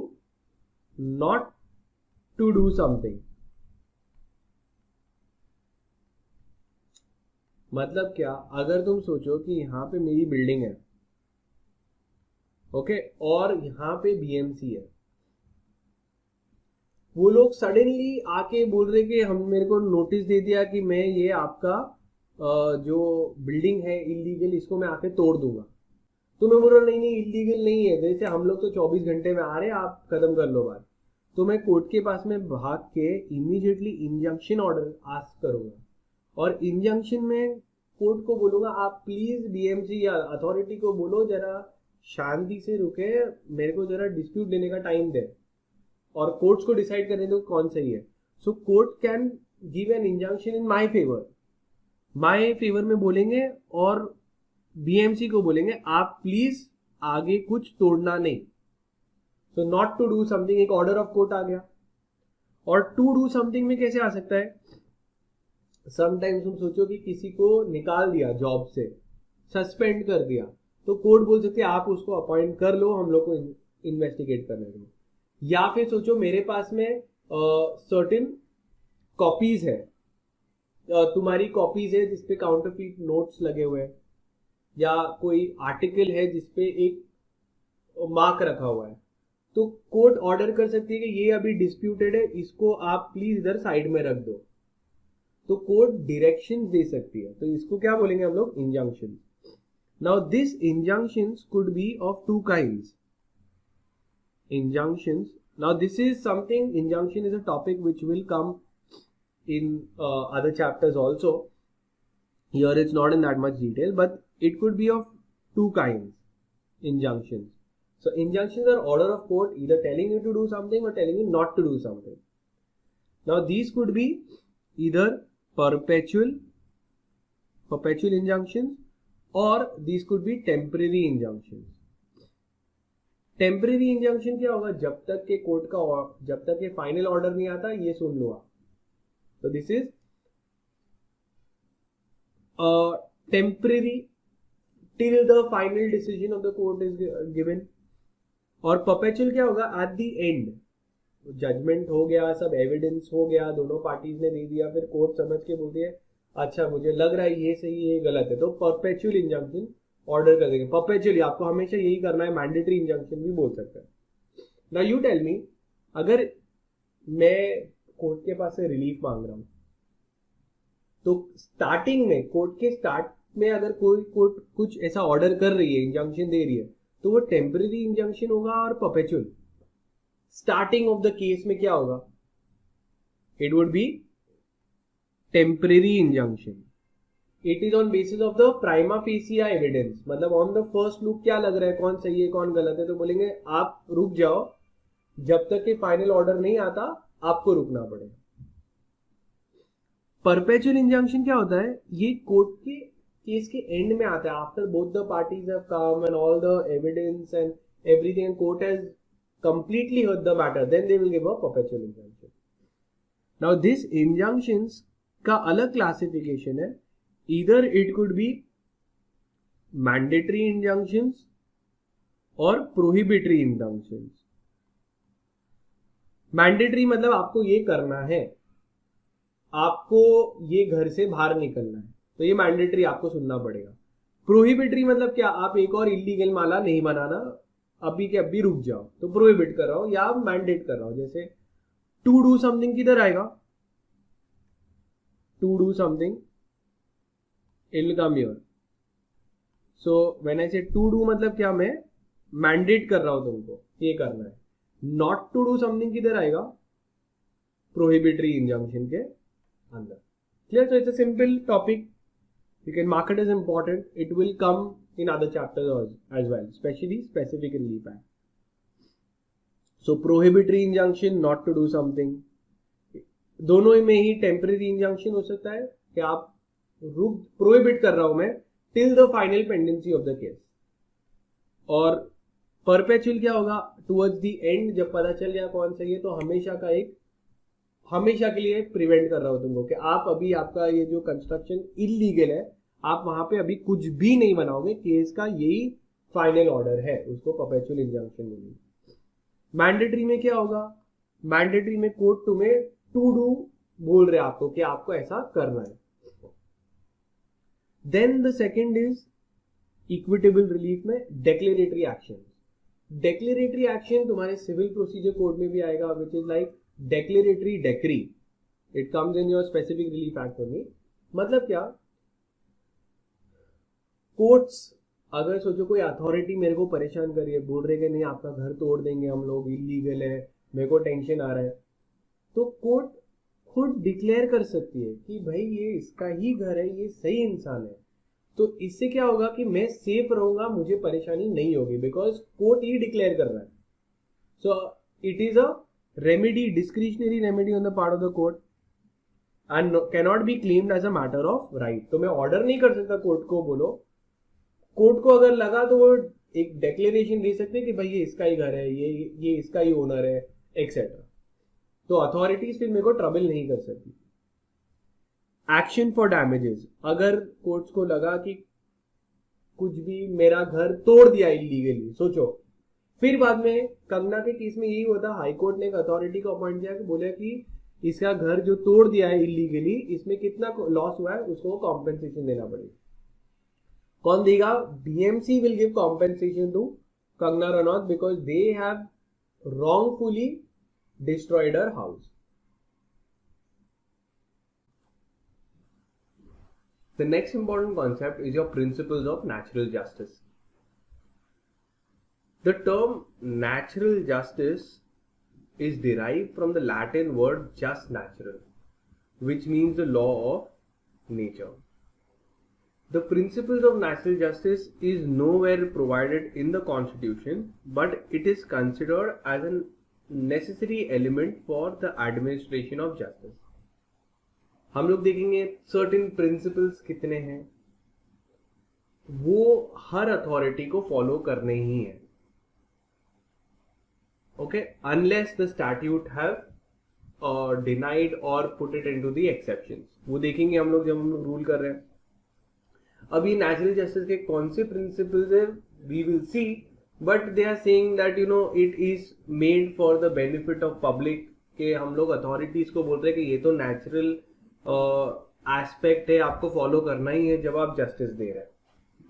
not to do something. मतलब क्या, अगर तुम सोचो कि यहाँ पे मेरी बिल्डिंग है, ओके, और यहाँ पे बीएमसी है, वो लोग सडनली आके बोल रहे कि हम, मेरे को नोटिस दे दिया कि मैं ये आपका जो बिल्डिंग है इलीगल, इसको मैं आके तोड़ दूंगा। तो मैं बोल रहा नहीं नहीं इलीगल नहीं है, जैसे हम लोग तो 24 घंटे में आ रहे हैं, आप खत्म कर लो बात। तो मैं कोर्ट के पास में भाग के इमीडिएटली इंजंक्शन ऑर्डर आस्क करूंगा, और इंजंक्शन में कोर्ट को बोलूंगा आप प्लीज बीएमसी या अथॉरिटी को बोलो जरा शांति से रुके, मेरे को जरा डिस्प्यूट देने का टाइम दे, और कोर्ट्स को डिसाइड करने दो कौन सही है। सो court can give an injunction in my favour में बोलेंगे, और बीएमसी को बोलेंगे आप प्लीज आगे कुछ तोड़ना नहीं। So not to do something, एक ऑर्डर ऑफ कोर्ट आ गया। और टू डू समथिंग में कैसे आ सकता है, समटाइम्स तुम सोचो कि किसी को निकाल दिया जॉब से, सस्पेंड कर दिया, तो कोर्ट बोल सकते हैं आप उसको अपॉइंट कर लो, हम लोग को इन्वेस्टिगेट करने दो। या फिर सोचो मेरे पास में सर्टेन कॉपीज है, तुम्हारी कॉपीज है जिसपे काउंटरफीट नोट्स लगे हुए हैं, या कोई आर्टिकल है जिसपे एक मार्क रखा हुआ है, तो कोर्ट ऑर्डर कर सकती है कि ये अभी डिस्प्यूटेड है, इसको आप प्लीज इधर साइड में रख दो। तो कोर्ट डायरेक्शंस दे सकती है, तो इसको क्या बोलेंगे हम लोग, injunction. Now this injunctions could be of two kinds. Injunctions. Now this is something, injunction is a topic which will come in other chapters also. Here it's not in that much detail, but it could be of two kinds, injunctions. So injunctions are order of court either telling you to do something or telling you not to do something. Now these could be either perpetual perpetual injunctions, or these could be temporary injunctions. Temporary injunction क्या होगा? जब तक के court का जब तक के final order नहीं आता, ये सुन लो आप. तो this is temporary till the final decision of the court is given. और परपेचुअल क्या होगा? एट द एंड जजमेंट हो गया, सब एविडेंस हो गया, दोनों पार्टीज ने दे दिया, फिर कोर्ट समझ के बोलती है अच्छा मुझे लग रहा है ये सही है ये गलत है, तो परपेचुअल इंजंक्शन ऑर्डर कर देंगे. परपेचुअली आपको हमेशा यही करना है. मैंडेटरी इंजंक्शन भी बोल सकते हैं. नाउ यू टेल मी, अगर मैं कोर्ट के पास से रिलीफ मांग रहा हूं, तो स्टार्टिंग में कोर्ट के स्टार्ट में अगर कोई कोर्ट कुछ ऐसा ऑर्डर कर रही है, इंजंक्शन दे रही है, तो वो टेम्परेरी इंजंक्शन होगा और perpetual. Starting of the case में क्या होगा? It would be temporary injunction. It is on basis of the prima fascia evidence. मतलब ऑन द फर्स्ट लुक क्या लग रहा है, कौन सही है कौन गलत है, तो बोलेंगे आप रुक जाओ, जब तक कि फाइनल ऑर्डर नहीं आता आपको रुकना पड़ेगा. परपेचुअल इंजंक्शन क्या होता है? ये कोर्ट के केस के एंड में आता है. After both the parties have come and all the evidence and everything, and court has completely heard the matter, then they will give a perpetual injunction. Now this injunctions का अलग classification है. either it could be mandatory injunctions और prohibitory injunctions. mandatory मतलब आपको ये करना है, आपको ये घर से बाहर निकलना है, तो ये mandatory आपको सुनना पड़ेगा. prohibitory मतलब क्या? आप एक और इलीगल माला नहीं बनाना, अभी के अभी रुक जाओ, तो प्रोहिबिट कर रहा हूं या मैंडेट कर रहा हूं. जैसे टू डू समथिंग किधर आएगा? To do something it will come here. So when I say to do मतलब क्या? मैं मैंडेट कर रहा हूं तुमको ये करना है. नॉट टू डू समथिंग किधर आएगा? प्रोहिबिटरी इंजंक्शन के अंदर. Clear? So it's a simple topic. You can mark it as important. It will come in other chapters as well, especially specific in Relief Act. So prohibitory injunction, not to do something. दोनों में ही temporary injunction हो सकता है कि आप रुक, prohibit कर रहा हूं मैं till the final pendency of the case. और परपेचुअल क्या होगा? टुवर्ड्स द एंड जब पता चल गया कौन सही है, तो हमेशा के लिए प्रिवेंट कर रहा हूं तुमको कि आप अभी आपका ये जो कंस्ट्रक्शन इलीगल है, आप वहां पे अभी कुछ भी नहीं बनाओगे, केस का यही फाइनल ऑर्डर है, उसको परपेचुअल इंजंक्शन मिलेगी. मैंडेटरी में क्या होगा? मैंडेटरी में कोर्ट तुम्हें टू डू बोल रहे आपको कि आपको ऐसा करना है. Then the second is equitable relief में डेक्लेरेटरी एक्शन. डेक्लेरेटरी एक्शन तुम्हारे सिविल प्रोसीजर कोड में भी आएगा, which is like declaratory decree. It comes in your specific relief act only. मतलब क्या? कोर्ट्स अगर सोचो कोई अथॉरिटी मेरे को परेशान कर रही है, बोल रहे कि नहीं आपका घर तोड़ देंगे हम लोग, इलीगल है, मेरे को टेंशन आ रहा है, तो कोर्ट खुद डिक्लेयर कर सकती है कि भाई ये इसका ही घर है, ये सही इंसान है. तो इससे क्या होगा कि मैं सेफ रहूंगा, मुझे परेशानी नहीं होगी, बिकॉज कोर्ट ही डिक्लेयर कर रहा है. So it is a remedy, discretionary remedy on the part of the court and cannot be claimed as a matter of right. तो मैं ऑर्डर नहीं कर सकता कोर्ट को. बोलो कोर्ट को अगर लगा तो वो एक डेक्लेरेशन दे सकते हैं कि भाई ये इसका ही घर है, ये इसका ही ओनर है, एक्सेट्रा. तो अथॉरिटीज फिर मेरे को ट्रबल नहीं कर सकती. Action for damages. अगर कोर्ट्स को लगा कि कुछ भी मेरा घर तोड़ दिया इलीगली, सोचो फिर बाद में कंगना के केस में यही हुआ था, हाईकोर्ट ने एक अथॉरिटी को अपॉइंट किया कि बोले कि इसका घर जो तोड़ दिया है इलीगली, इसमें कितना लॉस हुआ है उसको कॉम्पेंसेशन देना पड़ेगा. कौन देगा? BMC will give compensation to Kangana Ranaut because they have wrongfully destroyed her house. The next important concept is your principles of natural justice. The term natural justice is derived from the Latin word jus natural, which means the law of nature. The principles of natural justice is nowhere provided in the Constitution, but it is considered as a necessary element for the administration of justice. हम लोग देखेंगे certain principles कितने हैं. वो हर authority को follow करने ही है. Okay, unless the statute have denied or put it into the exceptions. वो देखेंगे हम लोग जब हम लोग रूल कर रहे हैं. अब ये नेचुरल जस्टिस के कौन से प्रिंसिपल्स है we will see, but they are saying that you know it is made for the benefit of public. के हम लोग अथॉरिटीज को बोल रहे हैं कि ये तो नेचुरल एस्पेक्ट है, आपको फॉलो करना ही है जब आप जस्टिस दे रहे हैं.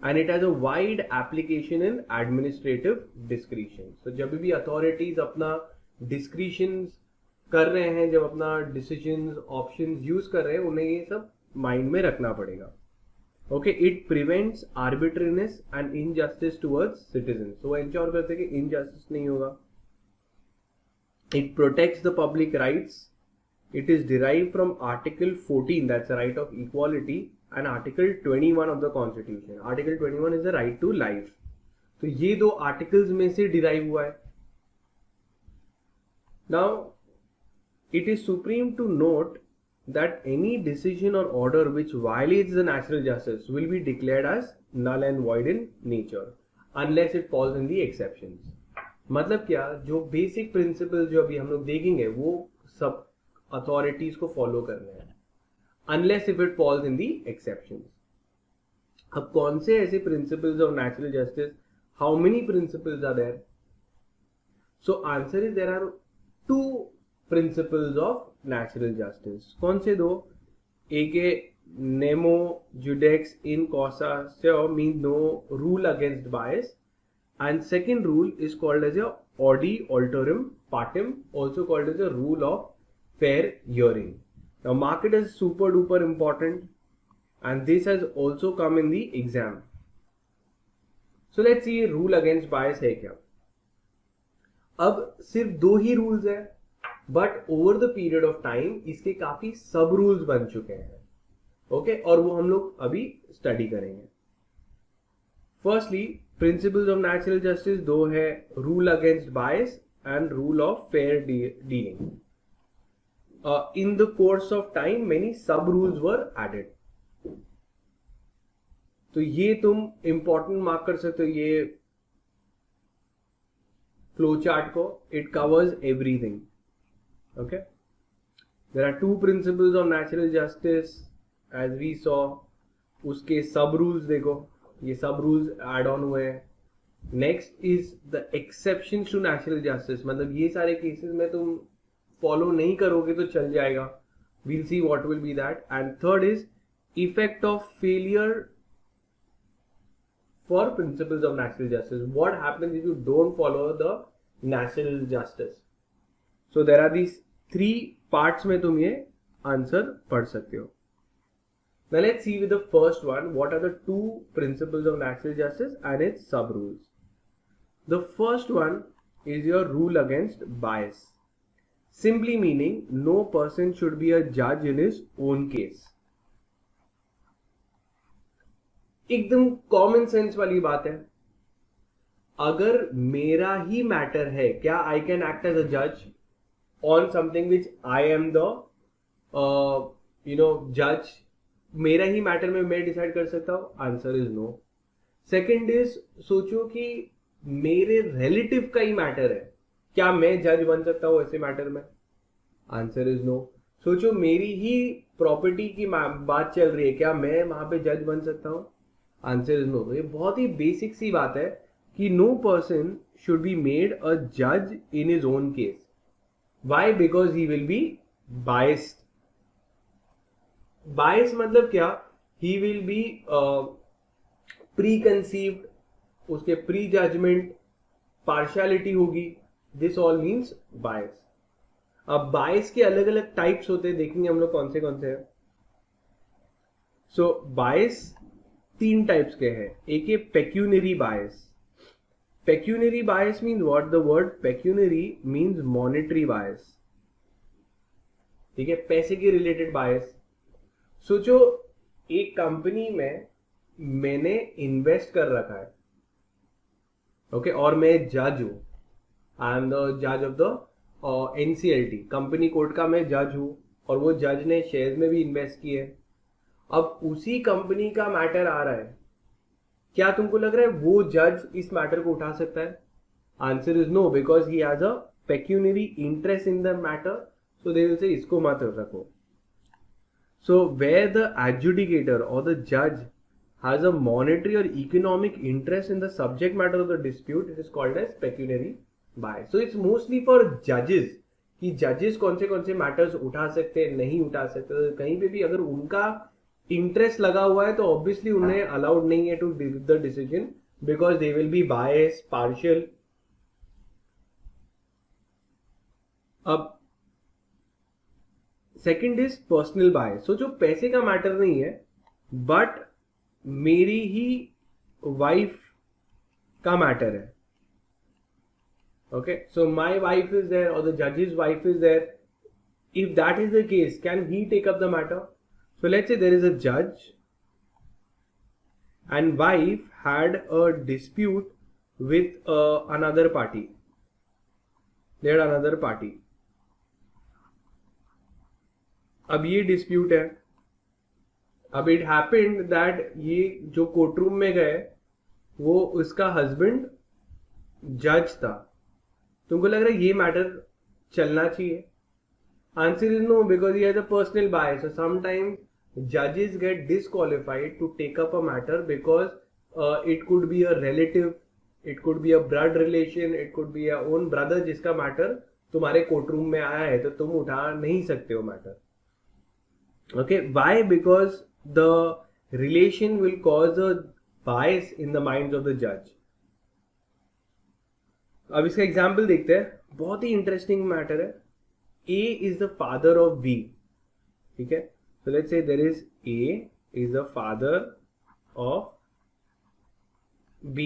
And it has a wide application in administrative discretion. तो जब भी अथॉरिटीज अपना डिस्क्रिशन कर रहे हैं, जब अपना डिसीजंस ऑप्शंस यूज कर रहे हैं, उन्हें ये सब माइंड में रखना पड़ेगा. Okay, it prevents arbitrariness and injustice towards citizens. तो वो इंश्योर करते हैं कि इनजस्टिस नहीं होगा. It protects the public rights. It is derived from Article 14, that's the right of equality, and Article 21 of the Constitution. Article 21 is the right to life. तो ये दो आर्टिकल्स में से डिराइव हुआ है. Now, it is supreme to note that any decision or order which violates the natural justice will be declared as null and void in nature, unless it falls in the exceptions. मतलब क्या, जो basic principle जो अभी हम लोग देखेंगे वो सब अथॉरिटीज को फॉलो करने हैं, unless if it falls in the exceptions. अब कौन से ऐसे principles of natural justice, how many principles are there? So answer is there are 2 principles of natural justice. कौन से दो? एक है nemo judex in causa sua, mean no rule against bias. And second rule is called as a Audi Alterum Partem, also called as a rule of fair hearing. Now mark it as super duper important, and this has also come in the exam. So let's see rule against bias है क्या. अब सिर्फ 2 ही rules है, but over the period of time इसके काफी सब rules बन चुके हैं. ओके, और वो हम लोग अभी स्टडी करेंगे. Firstly principles of natural justice 2 है, rule against bias and rule of fair dealing. In the course of time many sub rules were added. तो ये तुम इंपॉर्टेंट मार्क कर सकते हो ये फ्लो चार्ट को. It covers everything. Okay, there are 2 principles of natural justice as we saw. उसके sub rules देखो, ये सब रूल्स एड ऑन हुए हैं. Next is the exceptions to natural justice. मतलब ये सारे केसेस में तुम फॉलो नहीं करोगे तो चल जाएगा. We'll see what will be that. And third is effect of failure for principles of natural justice. What happens if you don't follow the natural justice. So there are these 3 parts में तुम ये answer पढ़ सकते हो. Now let's see with the first one, what are the 2 principles of natural justice and its sub-rules. The first one is your rule against bias. Simply meaning, no person should be a judge in his own case. एकदम common sense वाली बात है. अगर मेरा ही matter है, क्या I can act as a जज on something which I am the जज? मेरा ही मैटर में मैं डिसाइड कर सकता हूं? Answer is no. Second is, सोचो कि मेरे रिलेटिव का ही मैटर है, क्या मैं जज बन सकता हूं ऐसे मैटर में? Answer is no. सोचो मेरी ही प्रॉपर्टी की बात चल रही है, क्या मैं वहां पे जज बन सकता हूं? Answer is no. ये बहुत ही बेसिक सी बात है कि no person should be made a जज in his own case. Why? Because he will be biased. Bias मतलब क्या? He will be preconceived, उसके प्री जजमेंट, पार्शियलिटी होगी. This all means bias. अब बायस के अलग अलग टाइप्स होते हैं, देखेंगे हम लोग कौन से हैं. सो बायस 3 टाइप्स के हैं. एक है pecuniary bias. Pecuniary bias means what? The word pecuniary means monetary bias. ठीक है, पैसे के रिलेटेड बायस. सोचो एक कंपनी में मैंने इन्वेस्ट कर रखा है, ओके, और मैं जज हूं. आई एम द जज of the NCLT, company court का मैं जज हूं, और वो जज ने शेयर्स में भी इन्वेस्ट किए. अब उसी कंपनी का मैटर आ रहा है क्या तुमको लग रहा है वो जज इस मैटर को उठा सकता है? Answer is no, because he has a pecuniary interest in the matter, so they will say इसको मत रखो. So where the adjudicator or the judge has a monetary or economic interest in the subject matter of the dispute, it is called as pecuniary bias. So it's mostly for judges कि judges कौन से matters उठा सकते हैं, नहीं उठा सकते. तो कहीं पे भी अगर उनका interest लगा हुआ है तो obviously उन्हें allowed नहीं है to give the decision because they will be biased, partial. अब सेकेंड इज पर्सनल बायस. सो जो पैसे का मैटर नहीं है बट मेरी ही वाइफ का मैटर है. Okay, so my wife is there और द जजेस wife is there. If that is the case, can he take up the matter? So let's say there is a जज and wife had a dispute with another party. There another party. अब ये dispute है. अब it happened that ये जो court room में गए वो उसका हस्बैंड जज था. तुमको लग रहा है ये मैटर चलना चाहिए? आंसर इज नो, बिकॉज ये has a personal bias. So sometimes जजेस get disqualified to take up a matter because it could be a relative, it could be a blood relation, it could be a own brother जिसका मैटर तुम्हारे court room में आया है, तो तुम उठा नहीं सकते हो matter. Okay, why? Because the relation will cause a bias in the minds of the judge. अब इसका एग्जाम्पल देखते हैं. बहुत ही इंटरेस्टिंग मैटर है. A is the father of B. ठीक है, so let's say there is A is the father of B.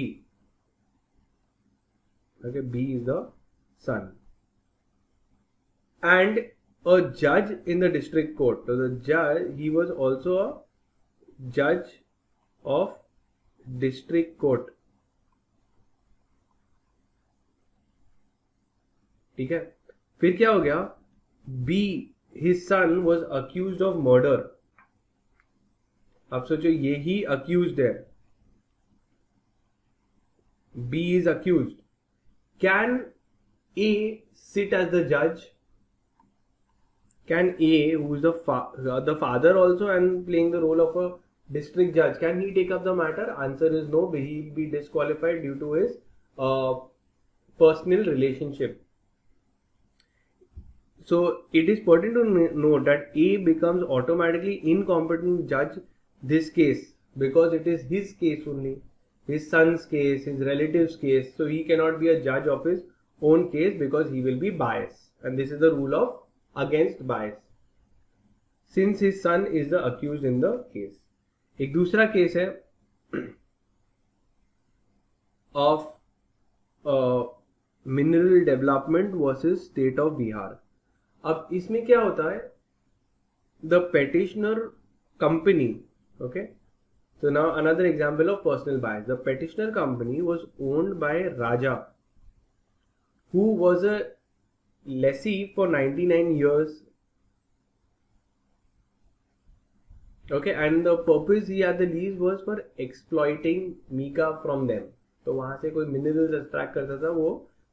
Okay, B is the son. And a judge in the district court. So the judge, he was also a judge of district court. ठीक है, फिर क्या हो गया? B, his son was accused of murder. अब सोचो ये ही accused है. B is accused. Can A sit as the judge? Can A, who is the father also and playing the role of a district judge, can he take up the matter? Answer is no. He will be disqualified due to his personal relationship. So it is important to note that A becomes automatically incompetent judge this case because it is his case only, his son's case, his relative's case. So he cannot be a judge of his own case because he will be biased. And this is the rule of against bias, since his son is the accused in the case. एक दूसरा case है of mineral development versus state of Bihar. अब इसमें क्या होता है? The petitioner company, okay, so now another example of personal bias. The petitioner company was owned by Raja, who was a lessee for 99 years. Okay, and the purpose he had the lease was for exploiting mica from them. तो वहां से कोई minerals extract करता था वो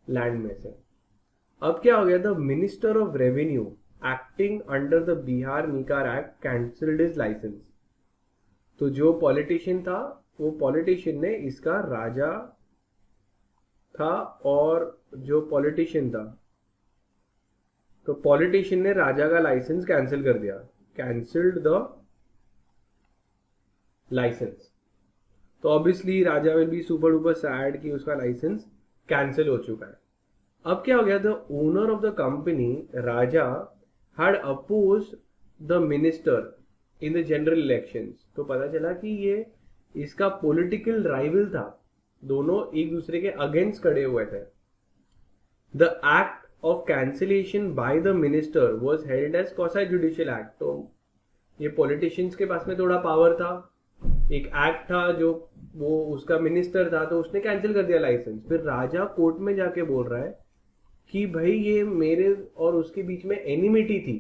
land में से. अब क्या हो गया? The minister of revenue acting under the Bihar mica act cancelled his license. तो जो पॉलिटिशियन था वो पॉलिटिशियन ने, इसका राजा था और जो पॉलिटिशियन था, तो पॉलिटिशियन ने राजा का लाइसेंस कैंसिल कर दिया. Cancelled the license. तो obviously Raja will be super duper sad कि उसका लाइसेंस कैंसिल हो चुका है. अब क्या हो गया? The owner of the company Raja had oppose the minister in the general elections. तो पता चला कि ये इसका पॉलिटिकल राइवल था, दोनों एक दूसरे के अगेंस्ट खड़े हुए थे. The act of cancellation by the minister was held as quasi judicial act. तो ये politicians के पास में थोड़ा पावर था. एक एक्ट था जो वो उसका मिनिस्टर था, तो उसने कैंसिल कर दिया लाइसेंस. फिर राजा कोर्ट में जाके बोल रहा है कि भाई ये मेरे और उसके बीच में एनिमिटी थी,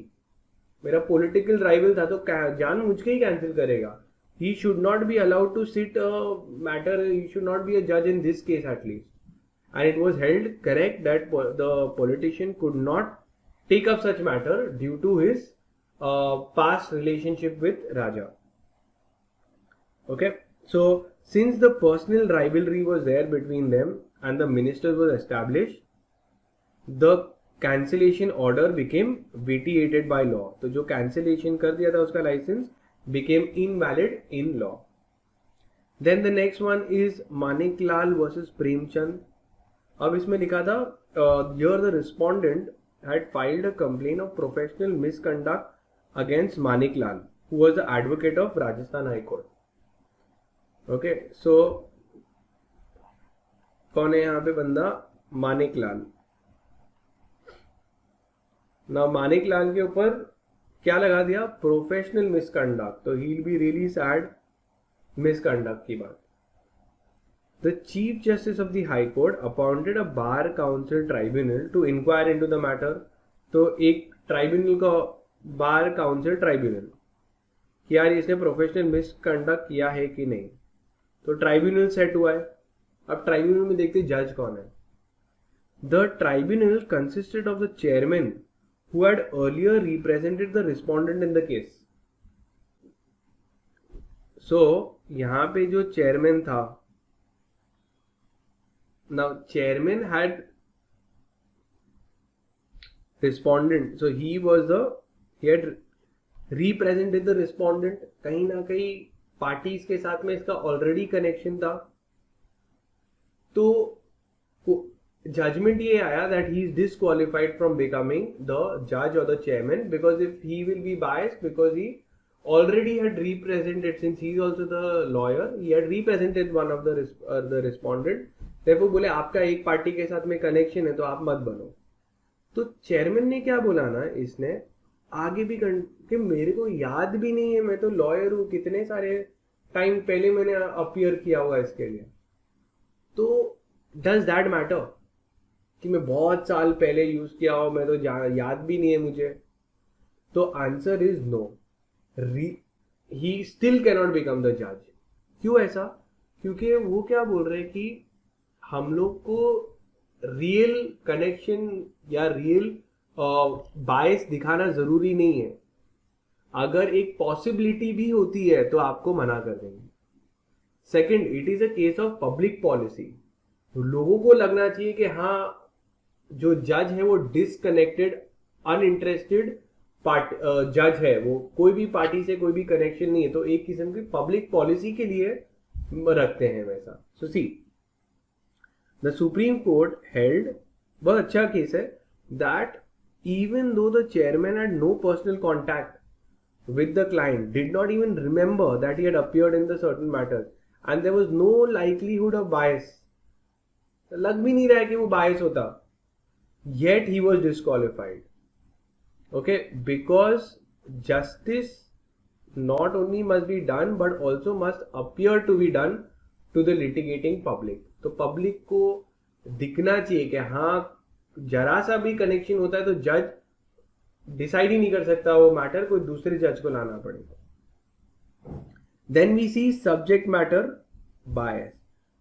मेरा पॉलिटिकल राइवल था, तो जान मुझ के ही कैंसिल करेगा. he should not be allowed to sit a matter, he should not be a judge in this case at least. And it was held correct that the politician could not take up such matter due to his past relationship with Raja. Okay, so since the personal rivalry was there between them and the ministers was established, the cancellation order became vitiated by law. तो जो cancellation कर दिया था उसका license became invalid in law. Then the next one is Maniklal versus Premchand. अब इसमें लिखा था here the respondent had filed a complaint of professional misconduct against Maniklal, who was the advocate of Rajasthan High Court. Okay, so कौन है यहाँ पे बंदा? मानिकलाल. ना मानिकलाल के ऊपर क्या लगा दिया? Professional misconduct. तो he will be really sad misconduct की बात. The Chief Justice of the High Court appointed a Bar Council Tribunal to inquire into the matter. तो एक ट्राइब्यूनल का बार काउंसिल ट्राइब्यूनल कि यार इसने प्रोफेशनल मिसकंडक्ट किया है कि नहीं. तो ट्राइब्यूनल सेट हुआ है. अब ट्राइब्यूनल में देखते जज कौन है. The tribunal consisted of the chairman who had earlier represented the respondent in the case. So यहाँ पे जो चेयरमैन था, now chairman had respondent, so he had represented the respondent. कहीं ना कहीं पार्टीज के साथ में इसका ऑलरेडी कनेक्शन था. तो जजमेंट ये आया that he is disqualified from becoming the judge or the chairman because if he will be biased because he already had represented, since he is also the lawyer, he had represented one of the respondent. therefore बोले आपका एक party के साथ में connection है तो आप मत बनो. तो चेयरमैन ने क्या बोला ना, इसने आगे भी कि मेरे को याद भी नहीं है, मैं तो लॉयर हूँ, कितने सारे टाइम पहले मैंने अपीयर किया हुआ इसके लिए. तो डज दैट मैटर कि मैं बहुत साल पहले यूज किया हो, मैं तो याद भी नहीं है मुझे. तो answer is no. He still cannot become the जज. क्यों ऐसा? क्योंकि वो क्या बोल रहे हैं कि हम लोग को रियल कनेक्शन या रियल बायस दिखाना जरूरी नहीं है. अगर एक पॉसिबिलिटी भी होती है तो आपको मना कर देंगे. Second, it is a case of public policy. लोगों को लगना चाहिए कि हाँ जो जज है वो डिसकनेक्टेड अनइंटरेस्टेड जज है, वो कोई भी पार्टी से कोई भी कनेक्शन नहीं है. तो एक किस्म की पब्लिक पॉलिसी के लिए रखते हैं वैसा. So see the supreme court held, बहुत अच्छा केस है, that even though the chairman had no personal contact with the client, did not even remember that he had appeared in the certain matters, and there was no likelihood of bias. लग भी नहीं रहा है कि वो bias होता, yet he was disqualified. Okay, because justice not only must be done but also must appear to be done to the litigating public. तो public को दिखना चाहिए कि हाँ जरा सा भी कनेक्शन होता है तो जज डिसाइड ही नहीं कर सकता वो मैटर, कोई दूसरे जज को लाना पड़ेगा. Then we see subject matter bias,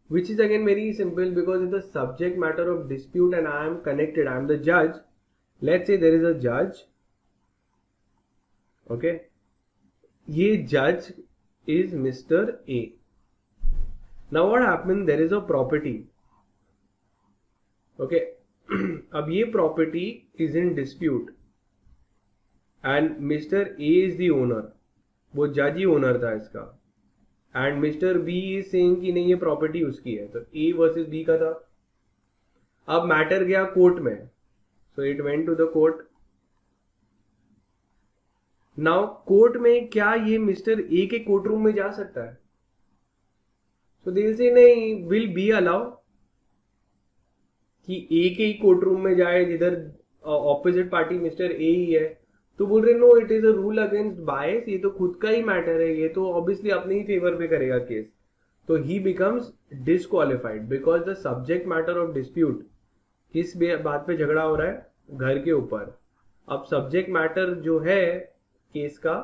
which is again very simple because if the subject matter of dispute and I am connected, I am the judge. Let's say there is a judge. Okay, ये judge is Mr. A. Now what happened? There is a property. Okay, अब ये property is in dispute. And mister A is the owner, वो जज ही owner था इसका. And mister B is saying कि नहीं ये प्रॉपर्टी उसकी है. तो ए वर्सेस बी का था. अब मैटर गया कोर्ट में, so it went to the court. Now court में क्या ये मिस्टर ए के कोर्ट रूम में जा सकता है? सो दिल से नहीं, विल बी अलाउ कि ए के ही कोर्ट रूम में जाए जिधर ऑपोजिट पार्टी मिस्टर ए ही है. तो बोल रहे no, it is a rule against bias, ये तो खुद का ही मैटर है, ये तो ऑब्वियसली अपने ही फेवर पे करेगा केस. तो ही becomes disqualified because the subject matter of dispute, किस बात पे झगड़ा हो रहा है? घर के ऊपर. अब सब्जेक्ट मैटर जो है केस का,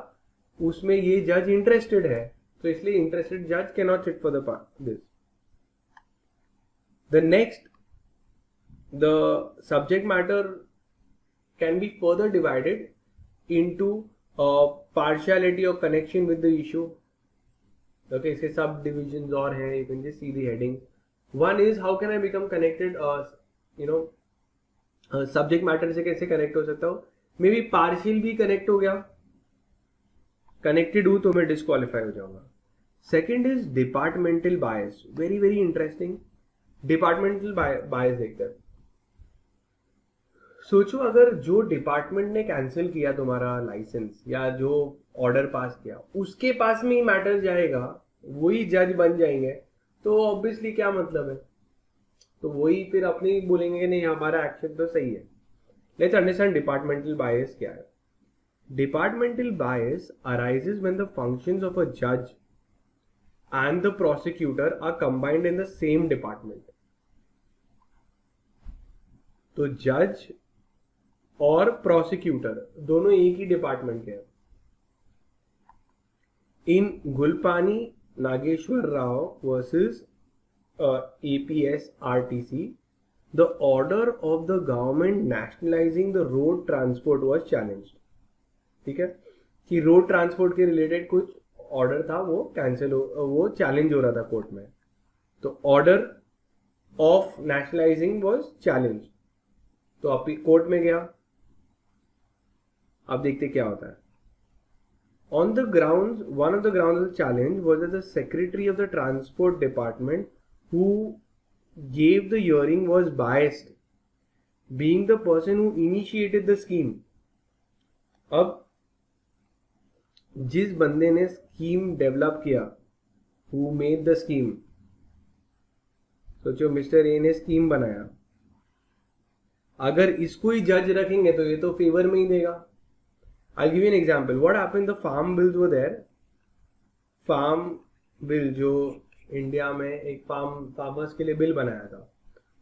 उसमें ये जज इंटरेस्टेड है तो इसलिए इंटरेस्टेड जज can not sit for this. The next, the subject matter can be further divided into partiality or connection with the issue. Okay, इसके सब divisions और हैं. You can just see the heading. One is how can I become connected? Subject matter से कैसे connect हो सकता हूँ? Maybe partial भी connect हो गया. Connected हूँ तो मैं disqualify हो जाऊँगा. Second is departmental bias. Very very interesting. Departmental bias देखते हैं. सोचो अगर जो डिपार्टमेंट ने कैंसिल किया तुम्हारा लाइसेंस या जो ऑर्डर पास किया उसके पास में ही मैटर जाएगा, वही जज बन जाएंगे, तो ऑब्वियसली क्या मतलब है, तो वही फिर अपने बोलेंगे कि नहीं हमारा एक्शन तो सही है. लेट्स अंडरस्टैंड डिपार्टमेंटल बायस क्या है. Departmental bias arises when the functions of a जज and the prosecutor are combined in the same department. तो जज और प्रोसिक्यूटर दोनों एक ही डिपार्टमेंट के हैं. In Gulpani Nageshwara Rao versus APS RTC, the order of the government nationalizing the road transport was challenged. ठीक है कि रोड ट्रांसपोर्ट के रिलेटेड कुछ ऑर्डर था वो कैंसिल वो चैलेंज हो रहा था कोर्ट में. तो ऑर्डर ऑफ नेशनलाइजिंग वाज चैलेंज, तो आप कोर्ट में गया. अब देखते क्या होता है. On the grounds, one of the grounds of the challenge was that the secretary of the transport department who gave the hearing was biased, being the person who initiated the scheme. अब जिस बंदे ने scheme develop किया, who made the scheme, सोचो mister A ने scheme बनाया, अगर इसको ही जज रखेंगे तो ये तो फेवर में ही देगा. I'll give you an example. What happened? The farm bills were there. Farm bill जो इंडिया में एक फार्मर्स के लिए बिल बनाया था,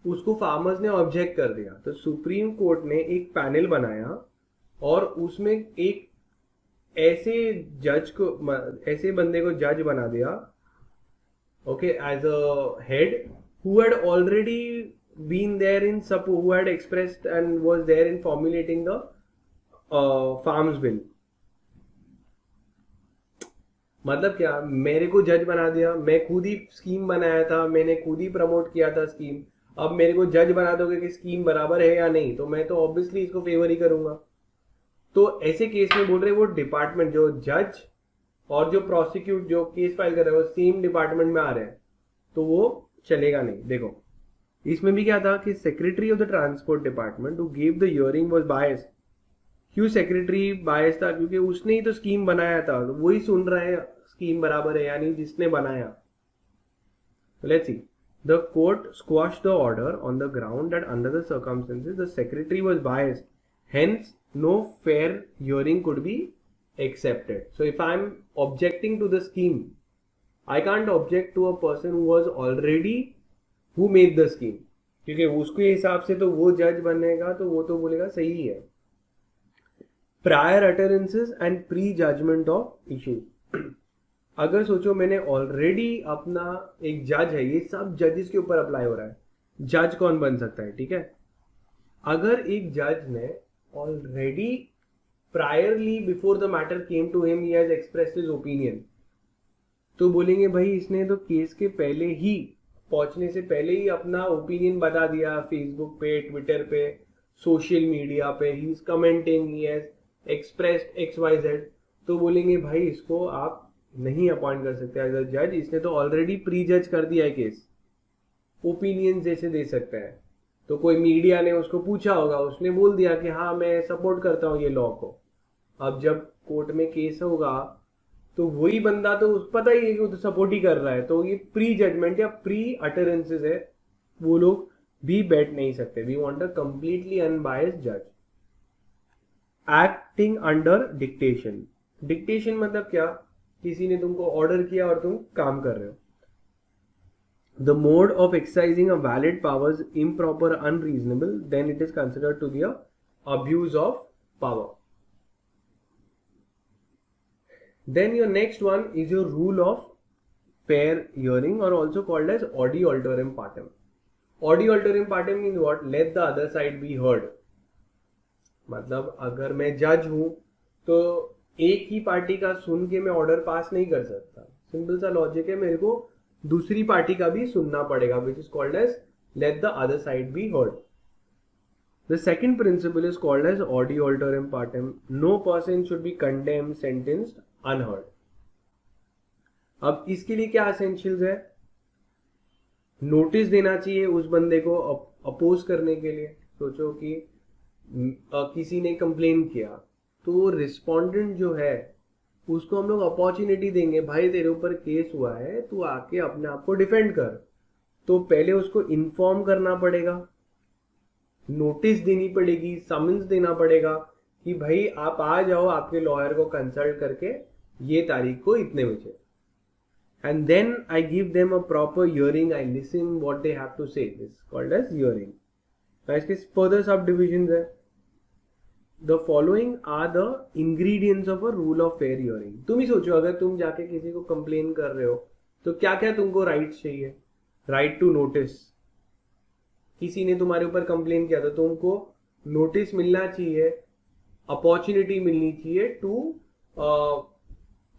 उसको फार्मर्स ने ऑब्जेक्ट कर दिया. तो सुप्रीम कोर्ट ने एक पैनल बनाया और उसमें एक ऐसे जज को, ऐसे बंदे को जज बना दिया, okay, as a head, who had already been there in who had expressed and was there in formulating the farms bill. मतलब क्या, मेरे को जज बना दिया, मैं खुद ही स्कीम बनाया था, मैंने खुद ही प्रमोट किया था स्कीम. अब मेरे को जज बना दोगे कि स्कीम बराबर है या नहीं, तो मैं तो ऑब्वियसली इसको फेवर ही करूंगा. तो ऐसे केस में बोल रहे वो डिपार्टमेंट, जो जज और जो प्रोसिक्यूट जो केस फाइल कर रहे हैं वो सेम डिपार्टमेंट में आ रहे हैं, तो वो चलेगा नहीं. देखो इसमें भी क्या था कि secretary of the transport department who give the hearing was biased. क्यों सेक्रेटरी बायस था? क्योंकि उसने ही तो स्कीम बनाया था, तो वही सुन रहा है स्कीम बराबर है यानी जिसने बनाया. Let's see. The court squashed the order on the ground that under the circumstances the secretary was biased, hence no fair hearing could be accepted. So if I am objecting to the scheme, I can't object to a person who was already who made the scheme, क्योंकि उसके हिसाब से तो वो जज बनेगा तो वो तो बोलेगा सही है. Prior utterances and pre judgement of issues. अगर सोचो मैंने ऑलरेडी अपना एक जज है, ये सब जजेस के ऊपर अप्लाई हो रहा है, जज कौन बन सकता है? ठीक है, अगर एक जज ने already priorly before the matter came to him he has expressed his opinion, तो बोलेंगे भाई इसने तो केस के पहले ही, पहुंचने से पहले ही अपना ओपिनियन बता दिया फेसबुक पे, ट्विटर पे, सोशल मीडिया पे, he is commenting, he has expressed XYZ, तो बोलेंगे भाई इसको आप नहीं अपॉइंट कर सकते एज अ जज, इसने तो ऑलरेडी प्री जज कर दिया है केस, ओपिनियन जैसे दे सकते हैं. तो कोई मीडिया ने उसको पूछा होगा, उसने बोल दिया कि हाँ मैं सपोर्ट करता हूँ ये लॉ को. अब जब कोर्ट में केस होगा तो वही बंदा तो पता ही है कि वो तो सपोर्ट ही कर रहा है, तो ये प्री जजमेंट या प्री अटरेंसेस है, वो लोग भी बैठ नहीं सकते. We want a completely unbiased जज. Acting under dictation. डिक्टेशन मतलब क्या? किसी ने तुमको ऑर्डर किया और तुम काम कर रहे हो. The mode of exercising a valid powers improper unreasonable, then it is considered to be a abuse of power. Then your next one is your rule of fair hearing or also called as audi alteram partem. Audi alteram partem means what? Let the other side be heard. मतलब अगर मैं जज हूं तो एक ही party का सुन के मैं ऑर्डर पास नहीं कर सकता. सिंपल सा लॉजिक है, मेरे को दूसरी पार्टी का भी सुनना पड़ेगा, which is called as let the other side be heard. The second principle is called as audi alteram partem. No person should be condemned, sentenced, unheard. अब इसके लिए क्या essentials है? नोटिस देना चाहिए उस बंदे को अपोज करने के लिए. सोचो कि किसी ने कंप्लेन किया तो रिस्पोंडेंट जो है उसको हम लोग अपॉर्चुनिटी देंगे, भाई तेरे ऊपर केस हुआ है, तू आके अपने आप को डिफेंड कर. तो पहले उसको इन्फॉर्म करना पड़ेगा, नोटिस देनी पड़ेगी, समन्स देना पड़ेगा कि भाई आप आ जाओ आपके लॉयर को कंसल्ट करके ये तारीख को इतने बजे. And then I give them a proper hearing, I listen what they have to say. This called as hearing. इसके फर्दर सब डिविजन है. The following are the ingredients of a rule of fair hearing. तुम ही सोचो, अगर तुम जाके किसी को कंप्लेन कर रहे हो तो क्या क्या तुमको राइट्स चाहिए. Right to notice. किसी ने तुम्हारे ऊपर कंप्लेन किया तो तुमको नोटिस मिलना चाहिए, अपॉर्चुनिटी मिलनी चाहिए टू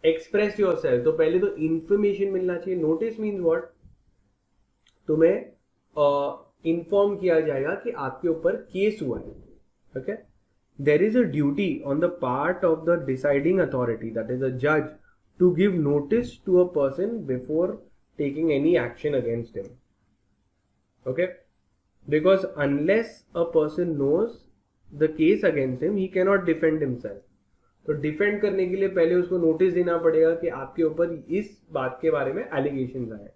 एक्सप्रेस योरसेल्फ. तो पहले तो इंफॉर्मेशन मिलना चाहिए. Notice means what? तुम्हें इन्फॉर्म किया जाएगा कि आपके ऊपर केस हुआ है. Okay. There is a duty on the part of the deciding authority, that is a जज, to give notice to a person before taking any action against him. Okay? Because unless a person knows the case against him, he cannot defend himself. तो defend करने के लिए पहले उसको notice देना पड़ेगा कि आपके ऊपर इस बात के बारे में एलिगेशंस आए.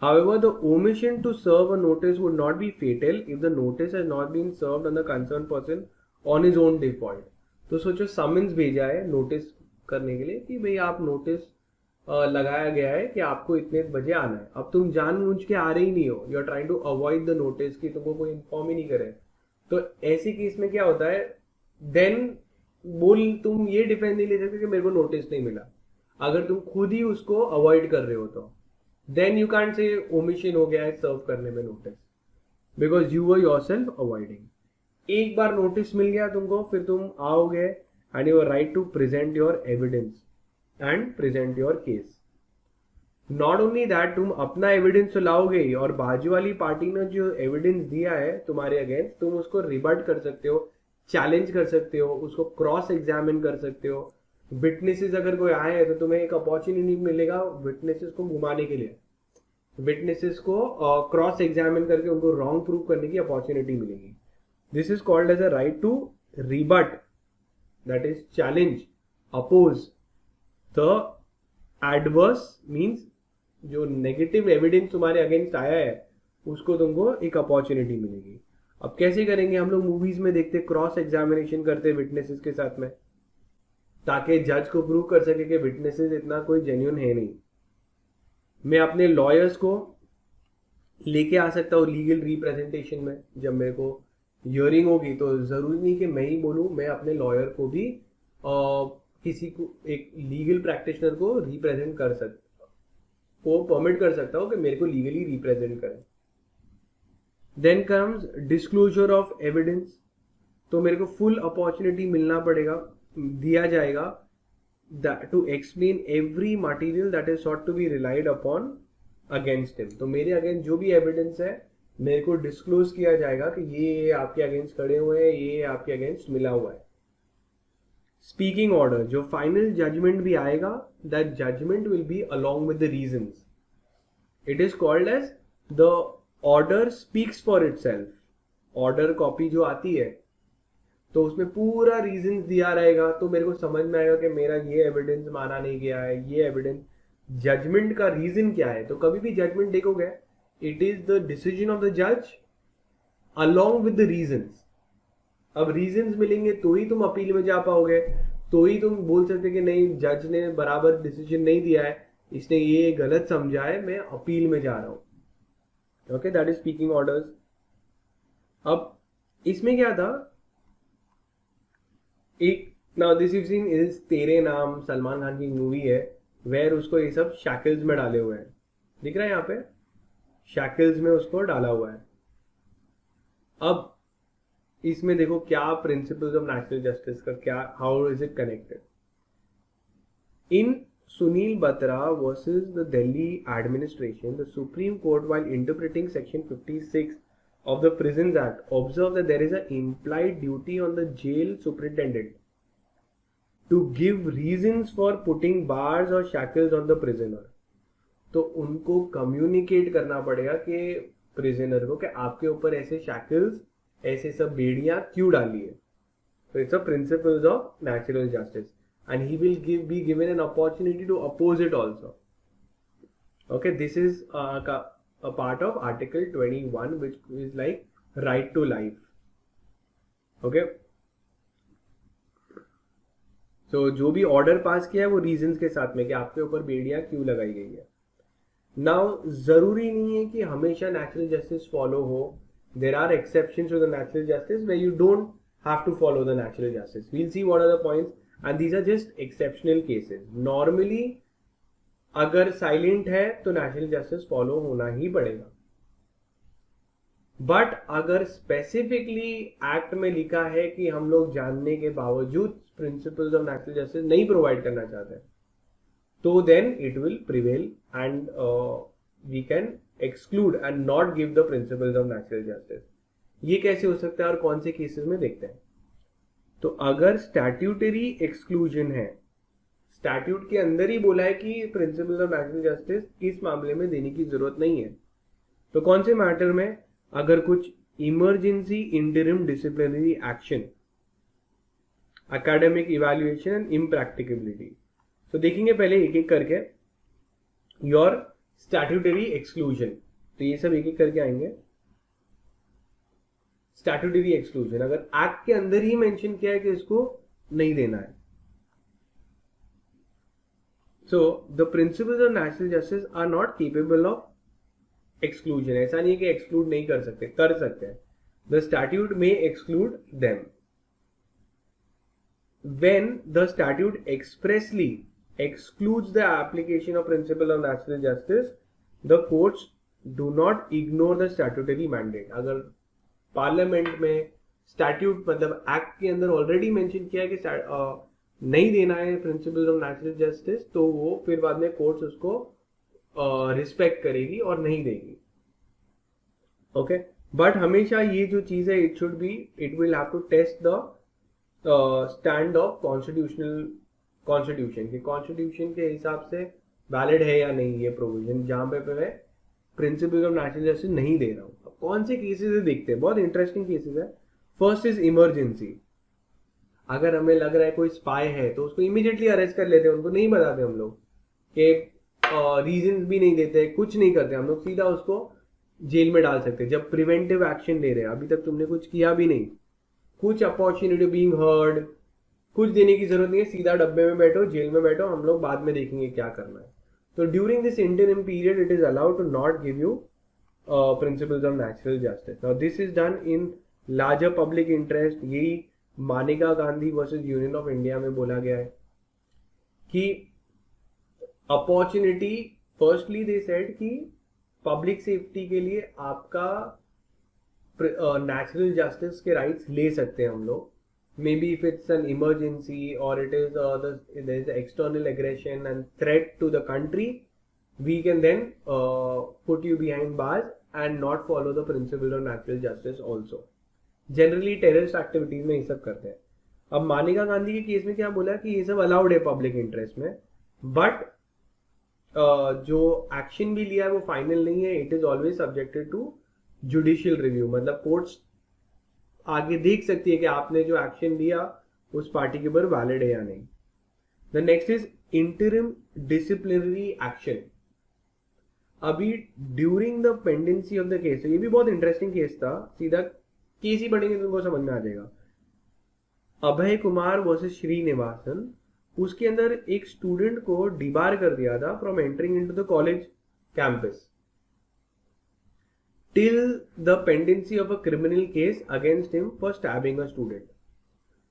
However, the omission to serve a notice would not be fatal if the notice has not been served on the concerned person on his own default. तो सोचो समन्स भेजा है नोटिस करने के लिए कि भाई आप नोटिस लगाया गया है कि आपको इतने बजे आना है. अब तुम जानबूझ के आ रहे ही नहीं हो, you are trying to avoid the notice कि तुमको कोई इन्फॉर्म ही नहीं करे. तो ऐसे केस में क्या होता है, देन तुम ये डिफेंस नहीं ले सकते कि मेरे को नोटिस नहीं मिला. अगर तुम खुद ही उसको अवॉइड कर रहे हो तो then you can't say omission हो गया है सर्व करने में notice, because you were yourself avoiding. एक बार नोटिस मिल गया तुमको, फिर तुम आओगे and you are right to present your evidence and present your case. Not only that, तुम अपना एविडेंस तो लाओगे ही, और बाजू वाली पार्टी ने जो एविडेंस दिया है तुम्हारे अगेंस्ट, तुम उसको रिबट कर सकते हो, चैलेंज कर सकते हो, उसको क्रॉस एग्जामिन कर सकते हो. विटनेसेस अगर कोई आए हैं तो तुम्हें एक अपॉर्चुनिटी मिलेगा विटनेसेस को घुमाने के लिए, विटनेसेस को क्रॉस एग्जामिन करके उनको रॉन्ग प्रूव करने की अपॉर्चुनिटी मिलेगी. This is called as a right to rebut, that is challenge, oppose the adverse means जो नेगेटिव एविडेंस तुम्हारे अगेंस्ट आया है उसको तुमको एक अपॉर्चुनिटी मिलेगी. अब कैसे करेंगे हम लोग? मूवीज में देखते क्रॉस एग्जामिनेशन करते विटनेसेस के साथ में, ताकि जज को प्रूव कर सके कि विटनेसेस इतना कोई जेन्युइन है नहीं. मैं अपने लॉयर्स को लेके आ सकता हूँ लीगल रिप्रेजेंटेशन में. जब मेरे को हियरिंग होगी तो जरूरी नहीं कि मैं ही बोलूँ, मैं अपने लॉयर को भी किसी को, एक लीगल प्रैक्टिशनर को रिप्रेजेंट कर सकता, वो परमिट कर सकता हूँ कि मेरे को लीगली रिप्रेजेंट करें. Then comes disclosure of evidence. तो मेरे को फुल अपॉर्चुनिटी मिलना पड़ेगा, दिया जाएगा to explain every material that is sought to be relied upon against him. तो मेरे अगेंस्ट जो भी एविडेंस है मेरे को डिस्क्लोज किया जाएगा कि ये आपके अगेंस्ट खड़े हुए हैं, ये आपके अगेंस्ट मिला हुआ है. स्पीकिंग ऑर्डर, जो फाइनल जजमेंट भी आएगा, that judgement will be along with the reasons. It is called as the order speaks for itself. Order copy जो आती है तो उसमें पूरा रीजंस दिया रहेगा, तो मेरे को समझ में आएगा कि मेरा ये एविडेंस माना नहीं गया है, ये एविडेंस, जजमेंट का रीजन क्या है. तो कभी भी जजमेंट देखोगे, it is the decision of the judge along with the reasons. अब रीजंस मिलेंगे तो ही तुम अपील में जा पाओगे, तो ही तुम बोल सकते कि नहीं जज ने बराबर डिसीजन नहीं दिया है, इसने ये गलत समझा है, मैं अपील में जा रहा हूं. Okay, that is speaking orders. अब इसमें क्या था, एक now this you seen is तेरे नाम, सलमान खान की मूवी है, वेयर उसको ये सब शैकल्स में डाले हुए हैं, दिख रहा है यहाँ पे, शैकल्स में उसको डाला हुआ है. अब इसमें देखो क्या प्रिंसिपल्स ऑफ नेचुरल जस्टिस का क्या, how is it connected. In Sunil Batra versus the Delhi administration, the Supreme Court, while interpreting Section 56 of the Prisons Act, observed that there is an implied duty on the jail superintendent to give reasons for putting bars or shackles on the prisoner. तो उनको communicate करना पड़ेगा कि prisoner को कि आपके ऊपर ऐसे शैकल्स, ऐसे सब बेड़ियां क्यों डाली है. So it's a principles of natural justice. And he will be given an opportunity to oppose it also. Okay, this is a part of Article 21, which is like right to life. Okay, so जो भी order pass किया है वो reasons के साथ में कि आपके ऊपर बेड़ियां क्यों लगाई गई है. नाउ जरूरी नहीं है कि हमेशा नेचुरल जस्टिस फॉलो हो. There are exceptions to the natural justice where you don't have to follow the natural justice. We'll see what are the points. And these are just exceptional cases. Normally अगर silent है तो natural justice follow होना ही पड़ेगा. But अगर specifically act में लिखा है कि हम लोग जानने के बावजूद प्रिंसिपल्स ऑफ नेचुरल जस्टिस नहीं प्रोवाइड करना चाहते, तो then it will prevail and we can exclude and not give the principles of natural justice. ये कैसे हो सकता है और कौन से केसेस में देखते हैं. तो अगर स्टैट्यूटरी एक्सक्लूजन है, स्टैट्यूट के अंदर ही बोला है कि प्रिंसिपल ऑफ नेचुरल जस्टिस इस मामले में देने की जरूरत नहीं है, तो कौन से मैटर में, अगर कुछ emergency interim disciplinary action, academic evaluation and impracticability. तो देखेंगे पहले एक एक करके योर स्टैट्यूटरी एक्सक्लूजन. तो ये सब एक एक करके आएंगे. स्टैट्यूटरी एक्सक्लूजन अगर एक्ट के अंदर ही मेंशन किया है कि इसको नहीं देना है. So the principles of natural justice are not capable of exclusion. ऐसा नहीं है कि एक्सक्लूड नहीं कर सकते, कर सकते हैं. द स्टैट्यूट में exclude them. When the statute expressly excludes the application of principle of natural justice, the courts do not ignore the statutory mandate. अगर पार्लियामेंट में स्टैट्यूट मतलब एक्ट के अंदर ऑलरेडी मेंशन किया है कि नहीं देना है प्रिंसिपल ऑफ नेचुरल जस्टिस, तो वो फिर बाद में कोर्ट्स उसको रिस्पेक्ट करेगी और नहीं देगी. ओके, बट हमेशा ये जो चीज है it should be, it will have to test the stand of constitution के कॉन्स्टिट्यूशन के हिसाब से वैलिड है या नहीं ये प्रोविजन, जहां पे मैं प्रिंसिपल ऑफ नेचुरल जस्टिस नहीं दे रहा हूं. अब कौन से केसेस है देखते हैं, बहुत इंटरेस्टिंग केसेस है. First is emergency. अगर हमें लग रहा है कोई स्पाई है तो उसको इमीडिएटली अरेस्ट कर लेते हैं, उनको नहीं बताते हम लोग कि रीजंस भी नहीं देते, कुछ नहीं करते हम लोग, सीधा उसको जेल में डाल सकते हैं. जब प्रिवेंटिव एक्शन ले रहे हैं, अभी तक तुमने कुछ किया भी नहीं, कुछ अपॉर्चुनिटी बीइंग हर्ड, कुछ देने की जरूरत नहीं है, सीधा डब्बे में बैठो, जेल में बैठो, हम लोग बाद में देखेंगे क्या करना है. तो during this interim period it is allowed to not give you principles of natural justice. Now this is done in larger public interest. यही Maneka Gandhi versus union of India में बोला गया है कि अपॉर्चुनिटी, फर्स्टली दे सेड कि public safety के लिए आपका नेचुरल जस्टिस के राइट्स ले सकते हैं हम लोग. Maybe if it's an emergency or it is there is external aggression and threat to the country, we can then put you behind bars and not follow the principle of natural justice also. Generally terrorist activities में ये सब करते हैं. अब मानेका गांधी के case में क्या बोला कि ये सब अलाउड है पब्लिक इंटरेस्ट में, बट जो एक्शन भी लिया है वो फाइनल नहीं है. It is always subjected to judicial review. मतलब कोर्ट्स आगे देख सकती है कि आपने जो एक्शन लिया उस पार्टी के ऊपर वैलिड है या नहीं. The next is interim disciplinary action. अभी during the pendency of the case, ये भी बहुत इंटरेस्टिंग केस था, सीधा केस ही पढ़ेंगे तुमको समझ में आ जाएगा. अभय कुमार वर्सेस श्रीनिवासन, उसके अंदर एक स्टूडेंट को डिबार कर दिया था from entering into the college campus till the pendency of a criminal case against him for stabbing a student.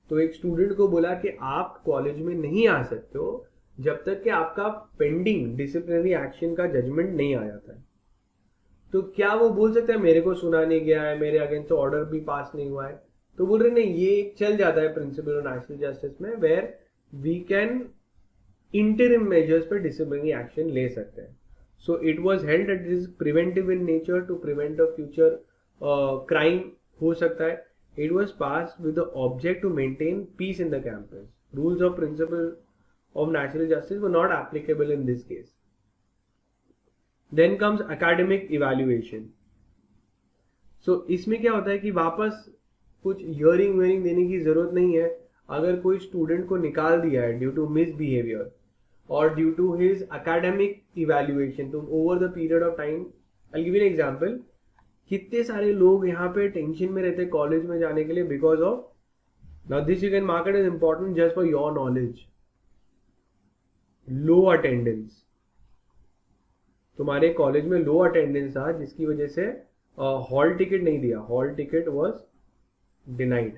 तो एक स्टूडेंट को बोला कि आप कॉलेज में नहीं आ सकते हो जब तक कि आपका पेंडिंग डिसिप्लिनरी एक्शन का जजमेंट नहीं आ जाता है। तो क्या वो बोल सकता है मेरे को सुना नहीं गया है, मेरे अगेंस्ट ऑर्डर भी पास नहीं हुआ है? तो बोल रहे नहीं, ये चल जाता है प्रिंसिपल ऑफ नेशनल जस्टिस में, where we can interim measures पे डिसिप्लिनरी एक्शन ले सकते हैं। So it was held that it is preventive in nature to prevent a future crime हो सकता है। It was pass with the object to maintain peace in the campus. Rules of principle of natural justice were not applicable in this case. Then comes academic evaluation. So इसमें क्या होता है कि वापस कुछ हियरिंग वेयरिंग देने की जरूरत नहीं है। अगर कोई स्टूडेंट को निकाल दिया है ड्यू टू मिसबिहेवियर और due to his academic evaluation, तो over the period of time, I give an example, कितने सारे लोग यहाँ पे टेंशन में रहते हैं कॉलेज में जाने के लिए because of, now this you can mark it as important just for your knowledge, low attendance. तुम्हारे कॉलेज में लो अटेंडेंस था जिसकी वजह से हॉल टिकट नहीं दिया, hall ticket was denied.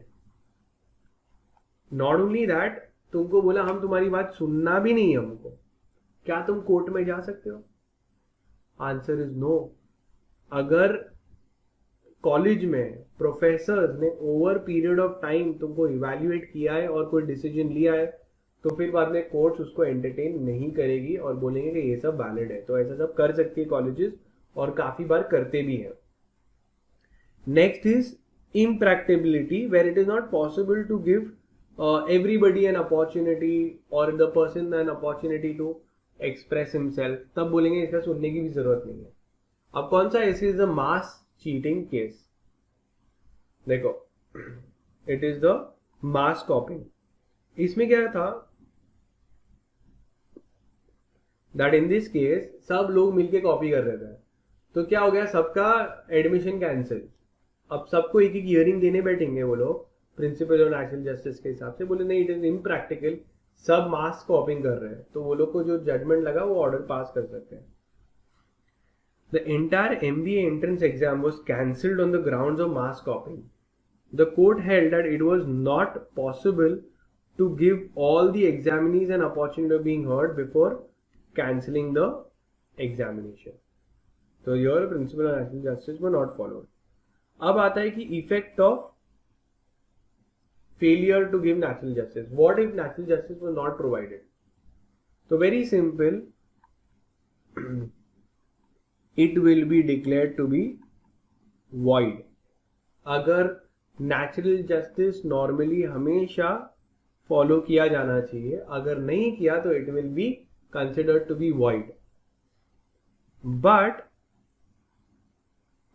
Not only that, तुमको बोला हम तुम्हारी बात सुनना भी नहीं है हमको, क्या तुम कोर्ट में जा सकते हो? Answer is no. अगर कॉलेज में प्रोफेसर्स ने ओवर पीरियड ऑफ टाइम तुमको इवैल्यूएट किया है और कोई डिसीजन लिया है, तो फिर बाद में कोर्ट्स उसको एंटरटेन नहीं करेगी और बोलेंगे कि ये सब वैलिड है। तो ऐसा सब कर सकती है कॉलेजेस और काफी बार करते भी हैं। Next is impracticability, where it is not possible to give everybody an opportunity or the person an opportunity to express himself। तब बोलेंगे इसका सुनने की भी जरूरत नहीं है। अब कौन सा ऐसे is the mass cheating case? देखो, it is the mass copying. इसमें क्या था दैट इन दिस केस सब लोग मिलके कॉपी कर रहे थे, तो क्या हो गया, सबका एडमिशन कैंसिल। अब सबको एक एक हियरिंग देने बैठेंगे वो लोग प्रिंसिपल ऑफ नेशनल जस्टिस के हिसाब से, बोले नहीं इट इज इम्प्रैक्टिकल, सब मास कॉपिंग कर रहे हैं, तो वो लोग को जो जजमेंट लगा वो ऑर्डर पास कर सकते हैं। The entire MBA entrance exam was cancelled on the grounds of mass कॉपिंग। The court held that it was not possible to give all the examinees an opportunity of being heard before cancelling the examination. So your principle of national justice were not followed. अब आता है कि effect of failure to give natural justice. What if natural justice was not provided? So very simple, it will be declared to be void. अगर natural justice normally हमेशा follow किया जाना चाहिए, अगर नहीं किया तो it will be considered to be void. But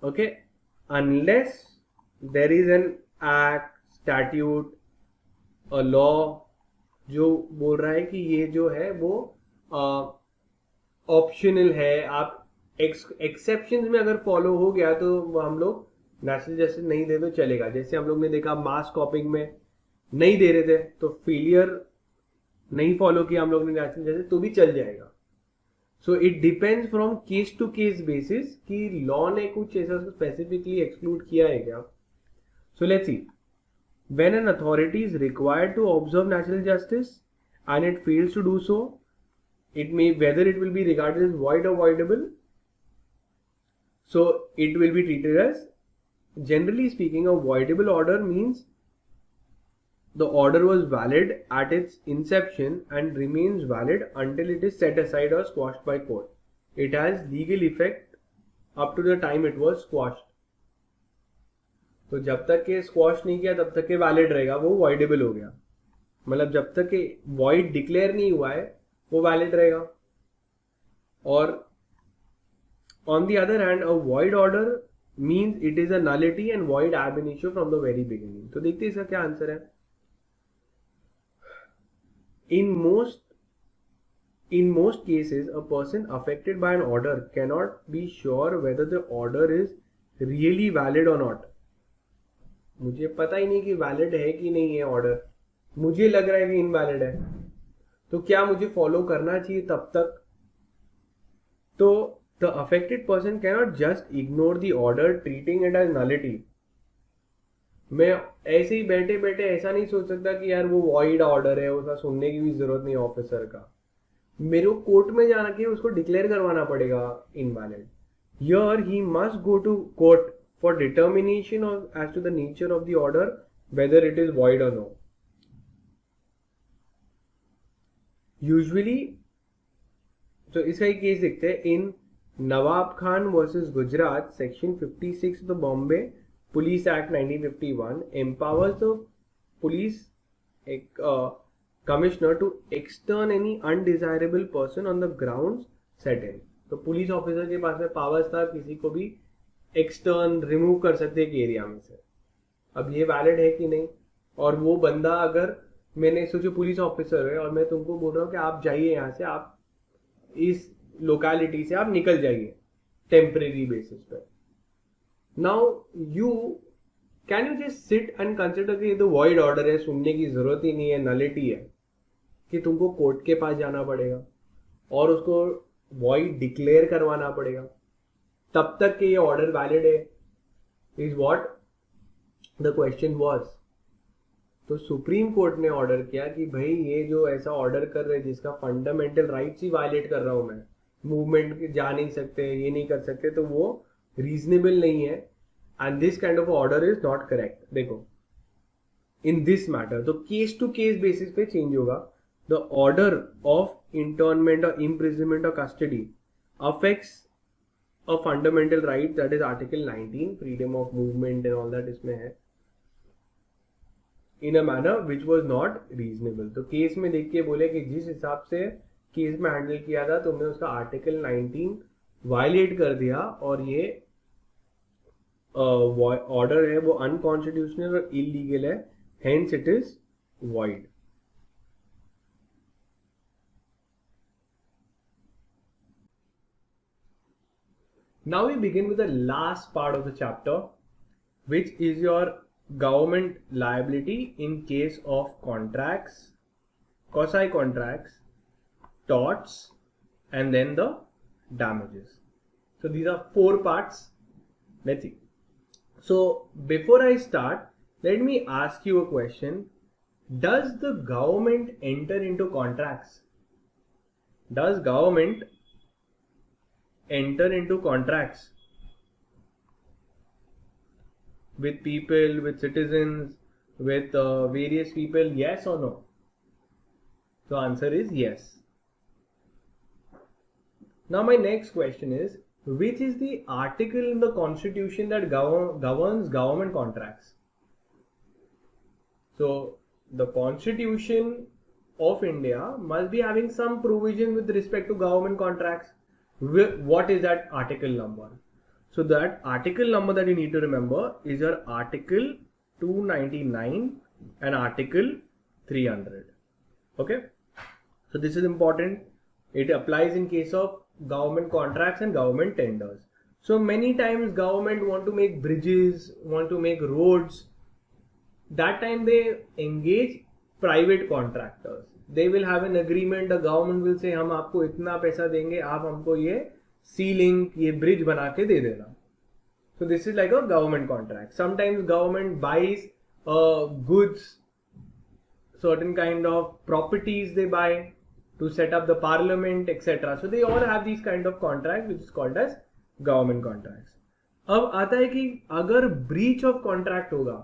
okay, unless there is an act, statute, a law जो बोल रहा है कि ये जो है वो ऑप्शनल है, आप एक्सेप्शंस में अगर फॉलो हो गया तो हम लोग नेशनल जस्टिस नहीं दे तो चलेगा। जैसे हम लोग ने देखा मास कॉपिंग में नहीं दे रहे थे तो फेलियर नहीं फॉलो किया हम लोग ने नेशनल जस्टिस, तो भी चल जाएगा। So it depends from case to case basis कि लॉ ने कुछ ऐसा स्पेसिफिकली एक्सक्लूड किया है क्या। So let's see, when an authority is required to observe national justice and it fails to do so, it may whether it will be regarded as void or voidable. So it will be treated as, generally speaking, a voidable order means the order was valid at its inception and remains valid until it is set aside or squashed by court. It has legal effect up to the time it was squashed. तो जब तक के squash नहीं किया तब तक के valid रहेगा, वो voidable हो गया। मतलब जब तक के void डिक्लेयर नहीं हुआ है वो वैलिड रहेगा। और on the other hand, a void order means it is a nullity and void ab initio from the very beginning. तो देखते हैं इसका क्या आंसर है। In most cases, a person affected by an order cannot be sure whether the order is really valid or not. मुझे पता ही नहीं कि वैलिड है कि नहीं है ऑर्डर, मुझे लग रहा है कि इनवैलिड है, तो क्या मुझे फॉलो करना चाहिए तब तक? तो the affected person cannot just ignore the order treating it as nullity, मैं ऐसे ही बैठे बैठे ऐसा नहीं सोच सकता कि यार वो वॉइड ऑर्डर है, उसका सुनने की भी जरूरत नहीं ऑफिसर का। मेरे को कोर्ट में जाना के उसको डिक्लेयर करवाना पड़ेगा invalid. Here he must go to court for determination of as to the nature of the order whether it is void और नो। यूजुअली तो इसका एक केस देखते हैं in Nawab Khan versus Gujarat, section 56 of the Bombay police act 1951 empowers the police commissioner to extern any undesirable person on the grounds set in। तो police officer के पास में powers था किसी को भी एक्सटर्न रिमूव कर सकते एक एरिया में से। अब ये वैलिड है कि नहीं? और वो बंदा अगर मैंने सोचो पुलिस ऑफिसर है और मैं तुमको बोल रहा हूँ कि आप जाइए यहाँ से, आप इस लोकेलिटी से आप निकल जाइए टेम्परेरी बेसिस पे। Now you can you just sit and consider कि ये तो वॉइड ऑर्डर है, सुनने की जरूरत ही नहीं है, नलिटी है, कि तुमको कोर्ट के पास जाना पड़ेगा और उसको वॉइड डिक्लेयर करवाना पड़ेगा तब तक कि ये ऑर्डर वैलिड है? Is what the question was. तो सुप्रीम कोर्ट ने ऑर्डर किया कि भाई ये जो ऐसा ऑर्डर कर रहे हैं जिसका फंडामेंटल राइट्स ही वायलेट कर रहा हूं मैं, मूवमेंट जा नहीं सकते, ये नहीं कर सकते, तो वो रीजनेबल नहीं है and this kind of order is not correct. देखो इन दिस मैटर तो केस टू केस बेसिस पे चेंज होगा। द ऑर्डर ऑफ इंटर्नमेंट और इम्प्रिजनमेंट और custody affects a fundamental right that is article 19 freedom of movement and all that इसमें है, in a manner which was not reasonable. तो case में देख के बोले कि जिस हिसाब से केस में हैंडल किया था तुमने उसका आर्टिकल 19 वायलेट कर दिया और ये ऑर्डर है वो अनकॉन्स्टिट्यूशनल और इलीगल है, hence it is void. Now we begin with the last part of the chapter which is your government liability in case of contracts, quasi contracts, torts, and then the damages. So these are 4 parts. Let's see. So before I start, let me ask you a question. Does the government enter into contracts? Does government enter into contracts with people, with citizens, with various people, yes or no? So answer is yes. Now my next question is, which is the article in the constitution that governs government contracts? So the constitution of India must be having some provision with respect to government contracts. What is that article number? So that article number that you need to remember is your article 299 and article 300. Okay. So this is important. It applies in case of government contracts and government tenders. So many times government want to make bridges, want to make roads. That time they engage private contractors. They will have an agreement. The government will say हम आपको इतना पैसा देंगे, आप हमको ये ceiling, ये bridge बना के दे देना। So this is like a government contract. Sometimes government buys goods, certain kind of properties they buy to set up the parliament, etc. So they all have these kind of contracts which is called as government contracts. अब आता है कि अगर breach of contract होगा,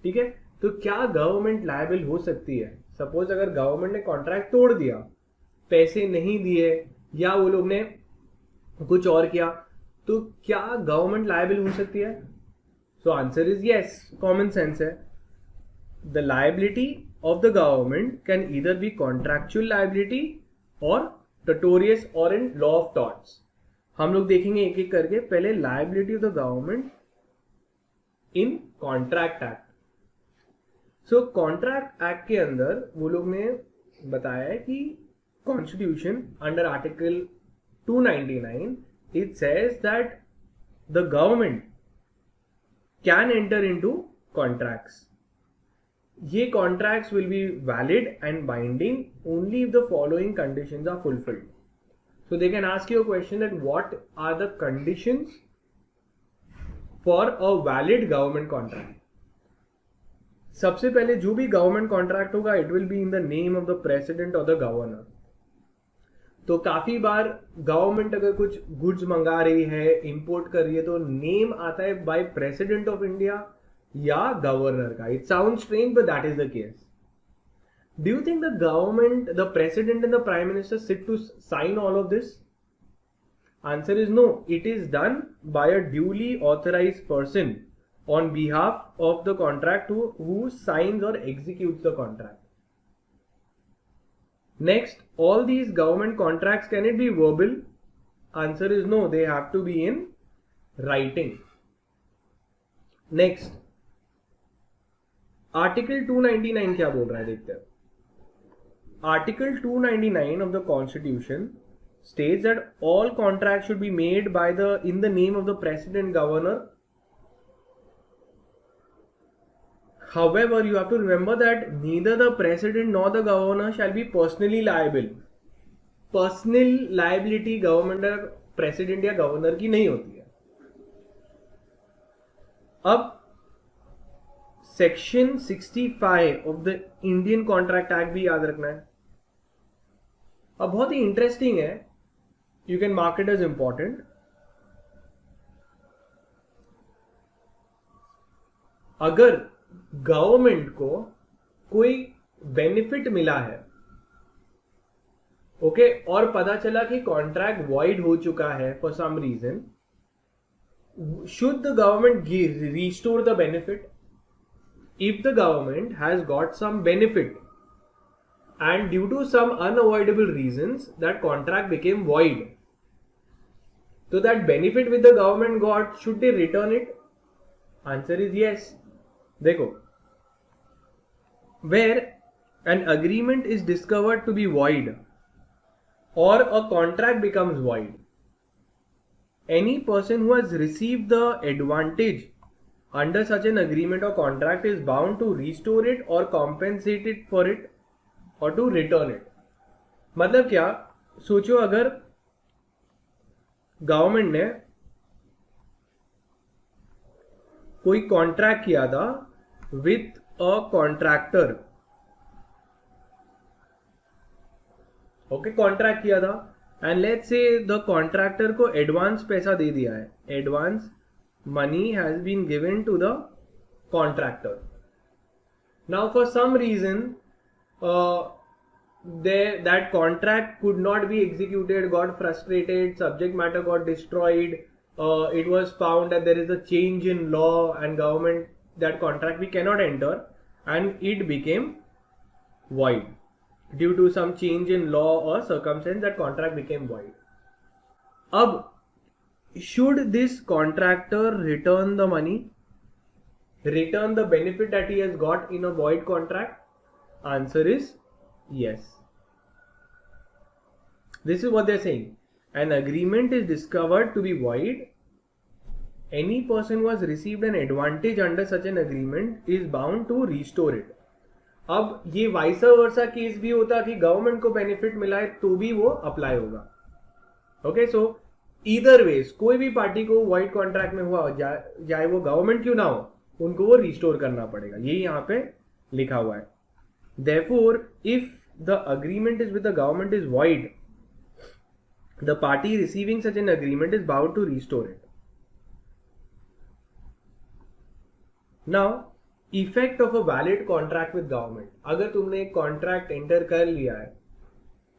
ठीक है, तो क्या गवर्नमेंट लायबल हो सकती है? सपोज अगर गवर्नमेंट ने कॉन्ट्रैक्ट तोड़ दिया, पैसे नहीं दिए या वो लोग ने कुछ और किया, तो क्या गवर्नमेंट लायबल हो सकती है? So answer is yes, common sense है। The liability of the government can either be contractual liability और टोटोरियस और इन लॉ ऑफ टॉर्ट्स। हम लोग देखेंगे एक एक करके। पहले liability of the government in contract act. So contract act के अंदर वो लोग ने बताया है कि constitution under article 299 it says that the government can enter into contracts. Ye contracts will be valid and binding only if the following conditions are fulfilled. So they can ask you a question that what are the conditions for a valid government contract? सबसे पहले जो भी government contract होगा it will be in the name of the president और the governor. तो काफी बार government अगर कुछ गुड्स मंगा रही है, इंपोर्ट कर रही है, तो नेम आता है बाय प्रेसिडेंट ऑफ इंडिया या गवर्नर का. It sound strange but that is the case. Do you think the government, the president and the prime minister sit to sign all of this? Answer is no. It is done by a duly authorized person on behalf of the contract who signs or executes the contract. Next, all these government contracts, can it be verbal? Answer is no. They have to be in writing. Next, Article 299 क्या बोल रहा है देखते हैं. Article 299 of the Constitution states that all contracts should be made in the name of the president, governor. However, you have to remember that neither the president nor the governor shall be personally liable. Personal liability government president या governor की नहीं होती है. अब section 65 of the Indian Contract Act भी याद रखना है. अब बहुत ही इंटरेस्टिंग है. You can mark it as important. अगर गवर्नमेंट को कोई बेनिफिट मिला है, ओके, और पता चला कि कॉन्ट्रैक्ट वॉइड हो चुका है for some reason, should the government restore the benefit? If the government has got some benefit and due to some unavoidable reasons that contract became void, so that benefit with the government got, should they return it? Answer is yes. देखो, where an agreement is discovered to be void or a contract becomes void, any person who has received the advantage under such an agreement or contract is bound to restore it or compensate it for it और to return it. मतलब क्या, सोचो अगर government ने कोई contract किया था with a contractor, okay, contract किया था and let's say the contractor को एडवांस पैसा दे दिया है, advance money has been given to the contractor. Now for some reason that contract could not be executed, got frustrated, subject matter got destroyed, it was found that there is a change in law and government, that contract we cannot enter, and it became void due to some change in law or circumstance. That contract became void. Ab, should this contractor return the money, return the benefit that he has got in a void contract? Answer is yes. This is what they're saying. An agreement is discovered to be void. Any person who has received an advantage under such an agreement is bound to restore it. अब ये vice versa case भी होता कि government को benefit मिला है तो भी वो अप्लाई होगा. ओके, सो ईदर वेज कोई भी पार्टी को वाइड कॉन्ट्रैक्ट में हुआ चाहे वो गवर्नमेंट क्यों ना हो, उनको वो रिस्टोर करना पड़ेगा. ये यहाँ पे लिखा हुआ है. Therefore, if the agreement is with the government is void, the party receiving such an agreement is bound to restore it. Now, effect of a valid contract with government. अगर तुमने एक contract enter कर लिया है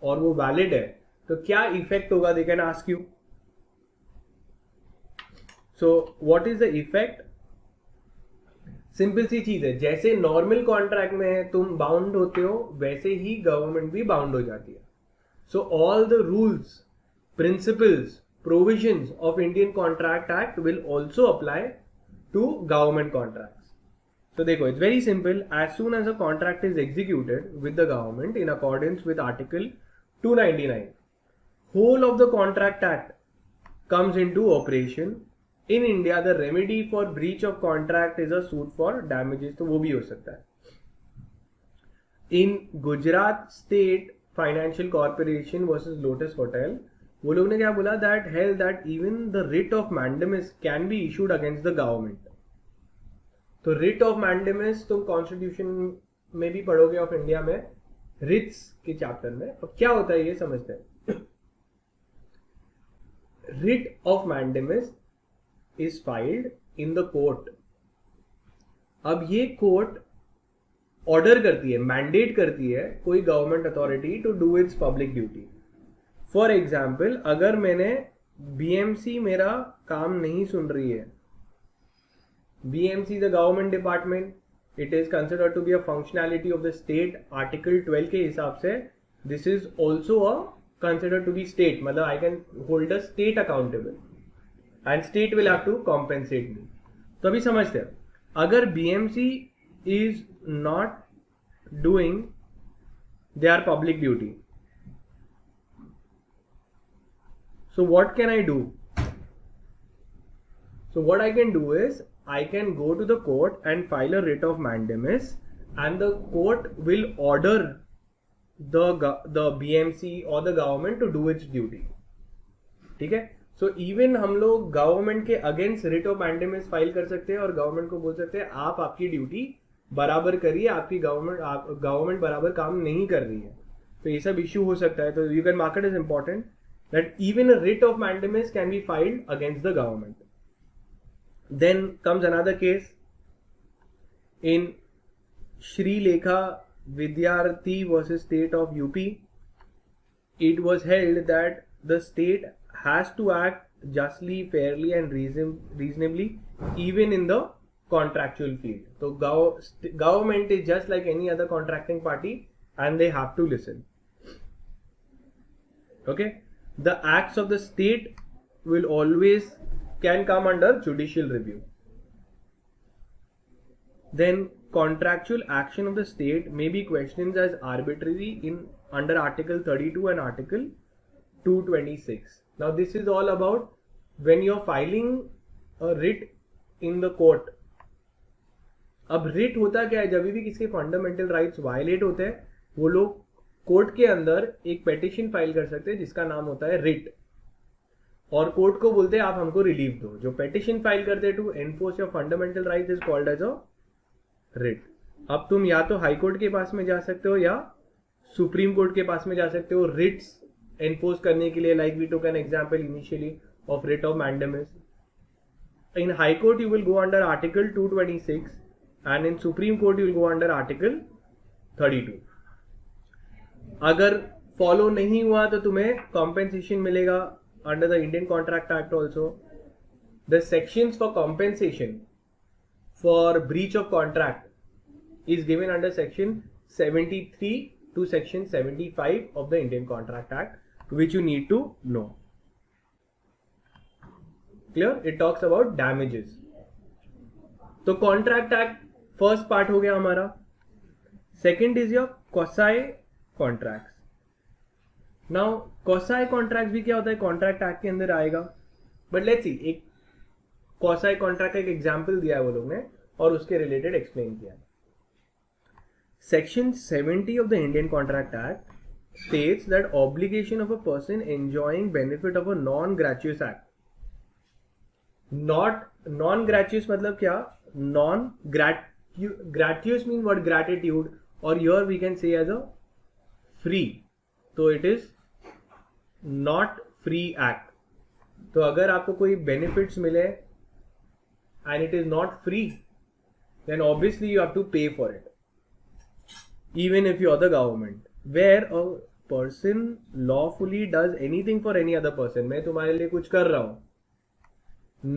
और वो valid है, तो क्या effect होगा? They can ask you. So, what is the effect? Simple सी चीज है, जैसे नॉर्मल कॉन्ट्रैक्ट में तुम बाउंड होते हो वैसे ही गवर्नमेंट भी बाउंड हो जाती है. So all the rules, principles, provisions of Indian contract act will also apply to government contracts. तो देखो, it's very simple. As soon as a contract is executed with the government in accordance with article 299, whole of the contract act comes into operation. In India, the remedy for breach of contract is a suit for damages. तो वो भी हो सकता है. In Gujarat State Financial Corporation versus Lotus Hotel, वो लोग ने क्या बोला? That held that even the writ of mandamus can be issued against the government. तो रिट ऑफ मैंडेमस तुम कॉन्स्टिट्यूशन में भी पढ़ोगे ऑफ इंडिया में, रिट्स के चैप्टर में. अब क्या होता है ये समझते हैं. Writ of mandamus is filed in the court. अब ये कोर्ट ऑर्डर करती है, मैंडेट करती है कोई government authority to do its public duty. For example, अगर मैंने बीएमसी मेरा काम नहीं सुन रही है, BMC is a government department, it is considered to be a functionality of the state. Article 12 के हिसाब से this is also a considered to be state, मतलब I can hold a state accountable and state will have to compensate me. तो अभी समझते हैं, अगर BMC is not doing their public duty, so what can I do? So what I can do is I can go to the court and file a writ of mandamus, and the court will order the BMC or the government to do its duty. ठीक है. So even हम लोग government के against writ of mandamus file कर सकते हैं और government को बोल सकते हैं आप आपकी ड्यूटी बराबर करिए, आपकी गवर्नमेंट बराबर काम नहीं कर रही है. तो ये सब इश्यू हो सकता है. तो you can mark it is important that even a writ of mandamus can be filed against the government. Then comes another case in Shrilekha Vidyarthi versus state of UP. It was held that the state has to act justly, fairly and reasonably even in the contractual field. So government is just like any other contracting party and they have to listen. Okay, the acts of the state will always can come under judicial review. Then contractual action of the state may be questioned as arbitrary under Article 32 and Article 226. Now this is all about when you're filing a writ in the court. अब writ होता क्या है, जब भी किसी fundamental rights violate होते हैं वो लोग कोर्ट के अंदर एक पेटिशन फाइल कर सकते हैं जिसका नाम होता है रिट, और कोर्ट को बोलते हैं आप हमको रिलीफ दो. जो पेटिशन फाइल करते हैं to enforce your fundamental rights is called as a writ. अब तुम या तो हाई कोर्ट के पास में जा सकते हो या सुप्रीम कोर्ट के पास में जा सकते हो रिट्स एनफोर्स करने के लिए. Like we took an example initially of writ of mandamus. In high court you will go under article 226 and in supreme court you will go under article 32. अगर follow नहीं हुआ तो तुम्हें कॉम्पेंसेशन मिलेगा under the Indian contract act also. The sections for compensation for breach of contract is given under section 73 to section 75 of the Indian Contract Act, which you need to know. Clear? It talks about damages. तो Contract Act first part हो गया हमारा. Second is your quasi contracts. Now quasi contracts भी क्या होता है, Contract Act के अंदर आएगा. But let's see, एक quasi contract का एक example दिया है वो लोग ने और उसके related explain किया है. Section 70 of the Indian Contract Act states that obligation of a person enjoying benefit of a non-gratuitous act. Non-gratuitous मतलब क्या? Gratuitous means what? Gratitude, or here we can say as a free. तो it is not free act. तो अगर आपको कोई benefits मिले and it is not free, then obviously you have to pay for it. Even if you're the government, where a person lawfully does anything for any other person. मैं तुम्हारे लिए कुछ कर रहा हूं,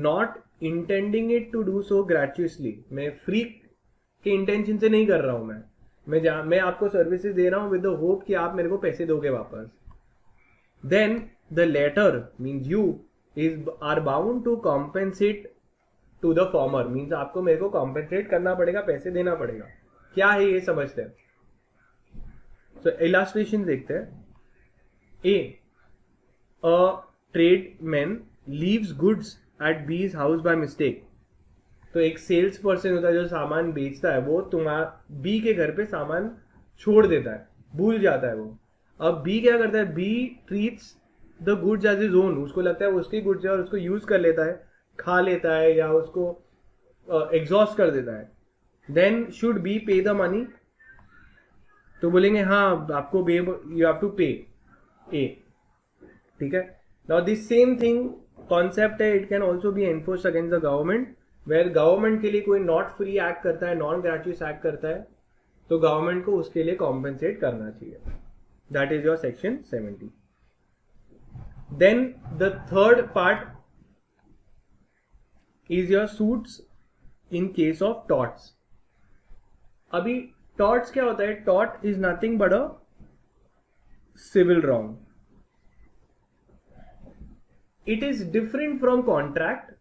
not intending it to do so gratuitously. मैं free के intention से नहीं कर रहा हूं. मैं आपको सर्विसेज दे रहा हूं with the hope कि आप मेरे को पैसे दोगे वापस. Then the latter means you are bound to compensate to the former. means आपको मेरे को compensate करना पड़ेगा, पैसे देना पड़ेगा. क्या है ये समझते हैं. तो इलास्ट्रेशन देखते हैं. अ ट्रेडमैन लीव्स गुड्स एट बीज हाउस बाय मिस्टेक. तो एक सेल्स पर्सन होता है जो सामान बेचता है, वो बी के घर पे सामान छोड़ देता है, भूल जाता है वो. अब बी क्या करता है, B treats the goods as is own. उसको लगता है वो उसकी गुड्स है और उसको यूज कर लेता है, खा लेता है या उसको एग्जॉस्ट कर देता है. देन शुड बी पे द मनी, तो बोलेंगे हाँ आपको बे, यू हैव टू पे ए, ठीक है. Now this same thing concept है, it can also be enforced against the government, where government के लिए कोई नॉट फ्री एक्ट करता है, नॉन ग्रेचुइट एक्ट करता है, तो गवर्नमेंट को उसके लिए कॉम्पेंसेट करना चाहिए. That is your section 70. Then the third part is your suits in case of torts. अभी टॉर्ट्स क्या होता है? Tort is nothing but a civil wrong. It is different from contract.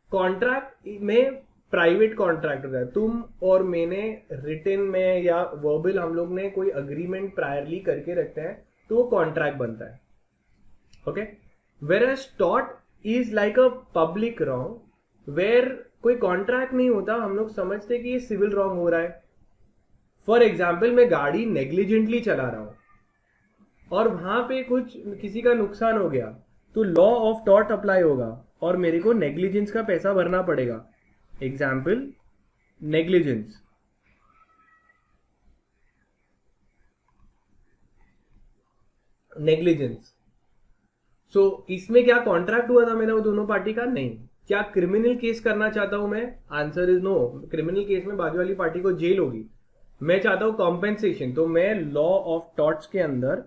Contract में प्राइवेट कॉन्ट्रैक्ट होता है, तुम और मैंने रिटन में या वर्बल हम लोग ने कोई अग्रीमेंट प्रायरली करके रखते हैं, तो वो कॉन्ट्रैक्ट बनता है. Okay, where as tort is like a public wrong, where कोई कॉन्ट्रैक्ट नहीं होता, हम लोग समझते कि ये सिविल रॉन्ग हो रहा है. फॉर एग्जाम्पल, मैं गाड़ी नेग्लिजेंटली चला रहा हूं और वहां पे कुछ किसी का नुकसान हो गया, तो लॉ ऑफ टॉर्ट अप्लाई होगा और मेरे को नेग्लिजेंस का पैसा भरना पड़ेगा. Example, negligence. नेग्लिजेंस, सो इसमें क्या कॉन्ट्रैक्ट हुआ था मेरा वो दोनों पार्टी का? नहीं. क्या क्रिमिनल केस करना चाहता हूं मैं? Answer is no. Criminal case में बाजू वाली पार्टी को जेल होगी. मैं चाहता हूं कॉम्पेंसेशन, तो मैं लॉ ऑफ टॉर्ट्स के अंदर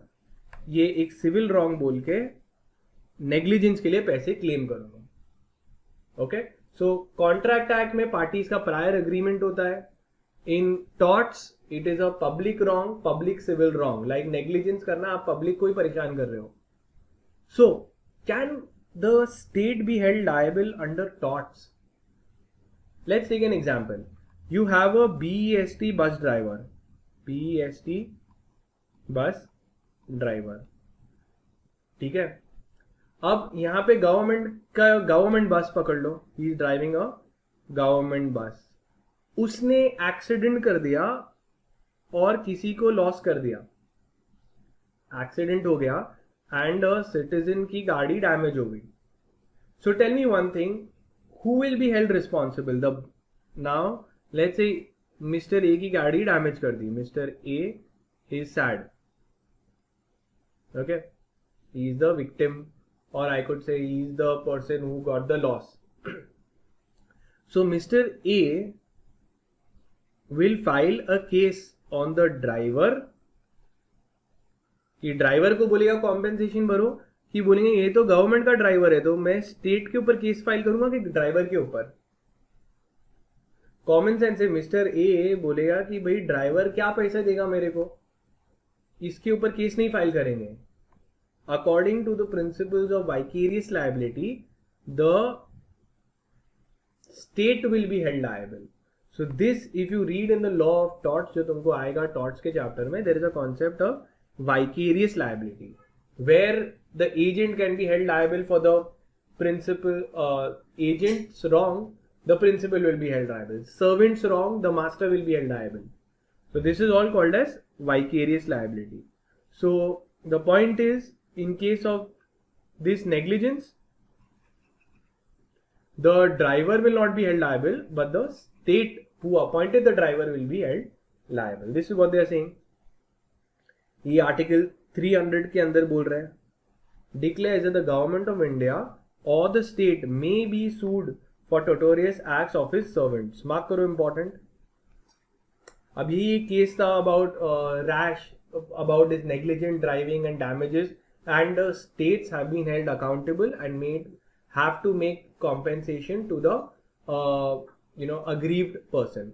ये एक सिविल रॉन्ग बोल के नेग्लिजेंस के लिए पैसे क्लेम करूंगा. ओके, सो कॉन्ट्रैक्ट एक्ट में पार्टीज का प्रायर एग्रीमेंट होता है. In torts it is a public wrong, public civil wrong. Like negligence करना, आप पब्लिक को ही परेशान कर रहे हो. So can the state be held liable under torts? Let's take an example. You have a BEST bus driver. BEST bus driver. ठीक है. अब यहां पे गवर्नमेंट बस पकड़ लो. He is driving a government bus. उसने एक्सीडेंट कर दिया और किसी को लॉस कर दिया. एक्सीडेंट हो गया एंड सिटीजन की गाड़ी डैमेज हो गई. So tell me one thing, who will be held responsible? The now let's say mister A की गाड़ी डैमेज कर दी. Mister A is sad. Okay, he is the victim, और I could say he is the person who got the loss. So mister A will file a case on the driver. कि driver को बोलेगा compensation भरो, कि बोलेंगे ये तो government का ड्राइवर है, तो मैं स्टेट के ऊपर केस फाइल करूंगा कि ड्राइवर के ऊपर? कॉमन सेंस से मिस्टर ए बोलेगा कि भाई ड्राइवर क्या पैसा देगा मेरे को, इसके ऊपर केस नहीं फाइल करेंगे. According to the principles of vicarious liability, the state will be held liable. So this if you read in the law of torts, जो तुमको आएगा टॉर्ट्स के चैप्टर में, there is a concept of vicarious liability, where the agent can be held liable for the principal. Agent's wrong, the principal will be held liable. Servants wrong, the master will be held liable. So this is all called as vicarious liability. So the point is, in case of this negligence, the driver will not be held liable, but the state who appointed the driver will be held liable. This is what they are saying. ये article 300 के अंदर बोल रहे हैं, declares that the government of India or the state may be sued for notorious acts of his servants. Mark करो, important. अभी ये case था about rash, about his negligent driving and damages, and states have been held accountable and have to make compensation to the aggrieved person.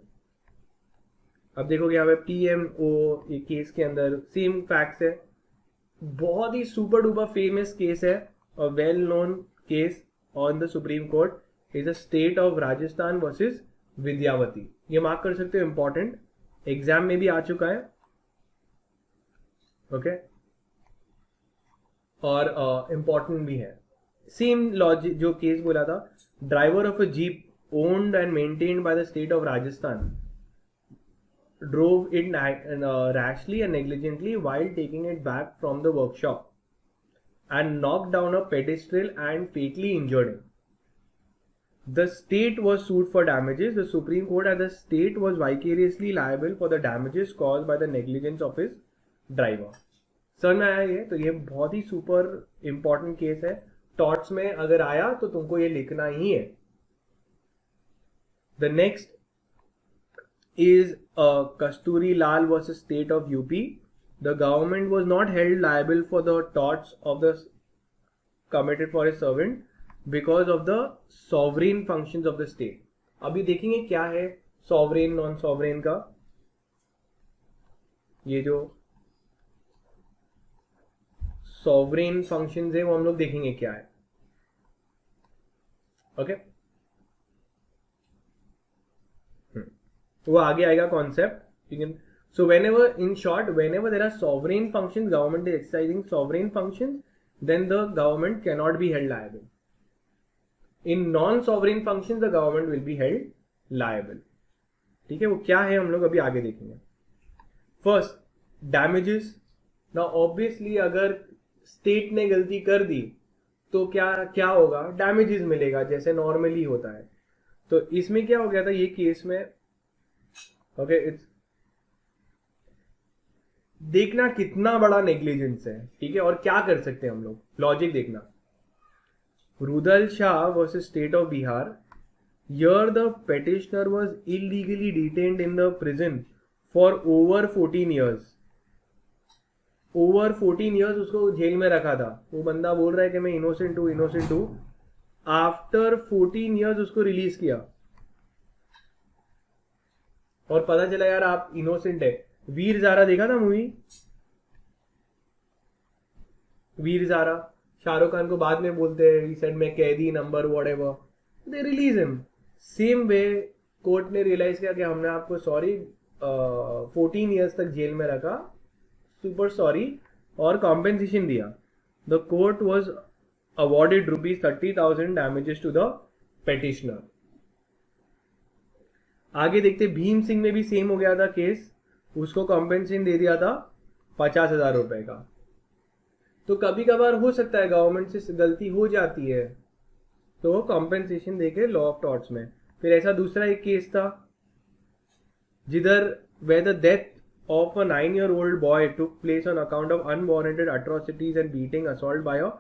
अब देखोगे यहाँ पे PMO ये case के अंदर सेम फैक्ट्स है. बहुत ही सुपर डुपर फेमस केस है, और well known case on the supreme court is a state of Rajasthan versus Vidyavati. ये मार्क कर सकते हो, इंपॉर्टेंट, एग्जाम में भी आ चुका है. ओके, और इंपॉर्टेंट भी है. सेम लॉजिक जो केस बोला था, driver of a jeep owned and maintained by the state of Rajasthan drove it rashly and negligently while taking it back from the workshop and knocked down a pedestal and fatally injured him. The state was sued for damages. The Supreme Court and the state was vicariously liable for the damages caused by the negligence of his driver. समझ में आया ये? तो ये बहुत ही super important case है. Torts में अगर आया तो तुमको ये लिखना ही है. The next is Kasturi Lal versus State of UP. The government was not held liable for the torts of the committed for a servant because of the sovereign functions of the state. अभी देखेंगे क्या है sovereign non sovereign का. ये जो sovereign functions है वो हम लोग देखेंगे क्या है. ओके वो आगे आएगा concept. So whenever, in short, whenever there are sovereign functions, government is exercising sovereign functions, then the government cannot be held liable. In non-sovereign functions, the government will be held liable. ठीक है, वो क्या है हम लोग अभी आगे देखेंगे. First, damages. Now obviously अगर state ने गलती कर दी तो क्या होगा? Damages मिलेगा जैसे normally होता है. तो इसमें क्या हो गया था ये केस में? ओके इट्स देखना कितना बड़ा नेग्लिजेंस है. ठीक है, और क्या कर सकते हैं हम लोग. लॉजिक देखना. Rudal Shah versus state of Bihar. Here the petitioner was illegally detained in the prison for over 14 years. Over 14 years उसको जेल में रखा था. वो बंदा बोल रहा है कि मैं इनोसेंट हूँ. आफ्टर 14 years उसको रिलीज किया और पता चला यार आप इनोसेंट है. वीर ज़ारा देखा था मूवी? वीर ज़ारा शाहरुख खान को बाद में बोलते हैं ही सेड मैं कैदी number whatever. They release him. Same way court ने रियलाइज किया कि हमने आपको 14 years तक जेल में रखा, सुपर सॉरी, और कॉम्पेंसेशन दिया. The court was awarded ₹30,000 damages to the petitioner. आगे देखते भीम सिंह में भी सेम हो गया था केस. उसको कॉम्पेंसेशन दे दिया था 50,000 रुपए का. तो कभी कभार हो सकता है गवर्नमेंट से गलती हो जाती है तो कॉम्पेंसेशन देके लॉ ऑफ टॉर्ट्स में. फिर ऐसा दूसरा एक केस था जिधर where the death of a 9-year-old boy took place on account of unwarranted atrocities and beating assault by a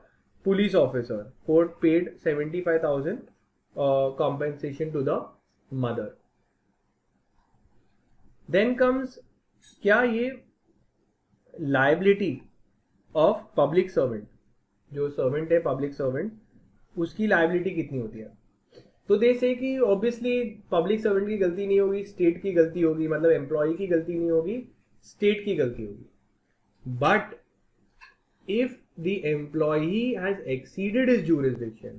police officer. Court paid 75,000 compensation to the mother. Then comes क्या ये liability of public servant. जो servant है public servant उसकी liability कितनी होती है. तो दे से कि ऑब्वियसली पब्लिक सर्वेंट की गलती नहीं होगी, स्टेट की गलती होगी. मतलब एम्प्लॉय की गलती नहीं होगी, स्टेट की गलती होगी. But if the employee has exceeded his jurisdiction,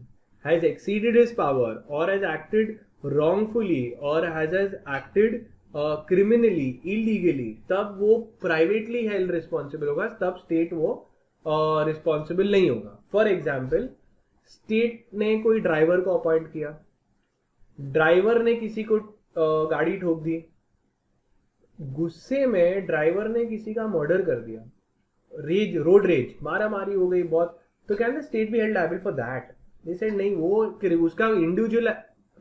has exceeded his power, और हैज एक्टेड wrongfully और हैज एक्टेड क्रिमिनली इलीगली, तब वो प्राइवेटली हेल्ड रिस्पॉन्सिबल होगा. तब स्टेट वो रिस्पॉन्सिबल नहीं होगा. फॉर एग्जाम्पल स्टेट ने कोई ड्राइवर को अपॉइंट किया, ड्राइवर ने किसी को गाड़ी ठोक दी, गुस्से में ड्राइवर ने किसी का मर्डर कर दिया, रोड रेज, मारा मारी हो गई बहुत, तो can the state be held liable for that? They said नहीं, वो उसका इंडिविजुअल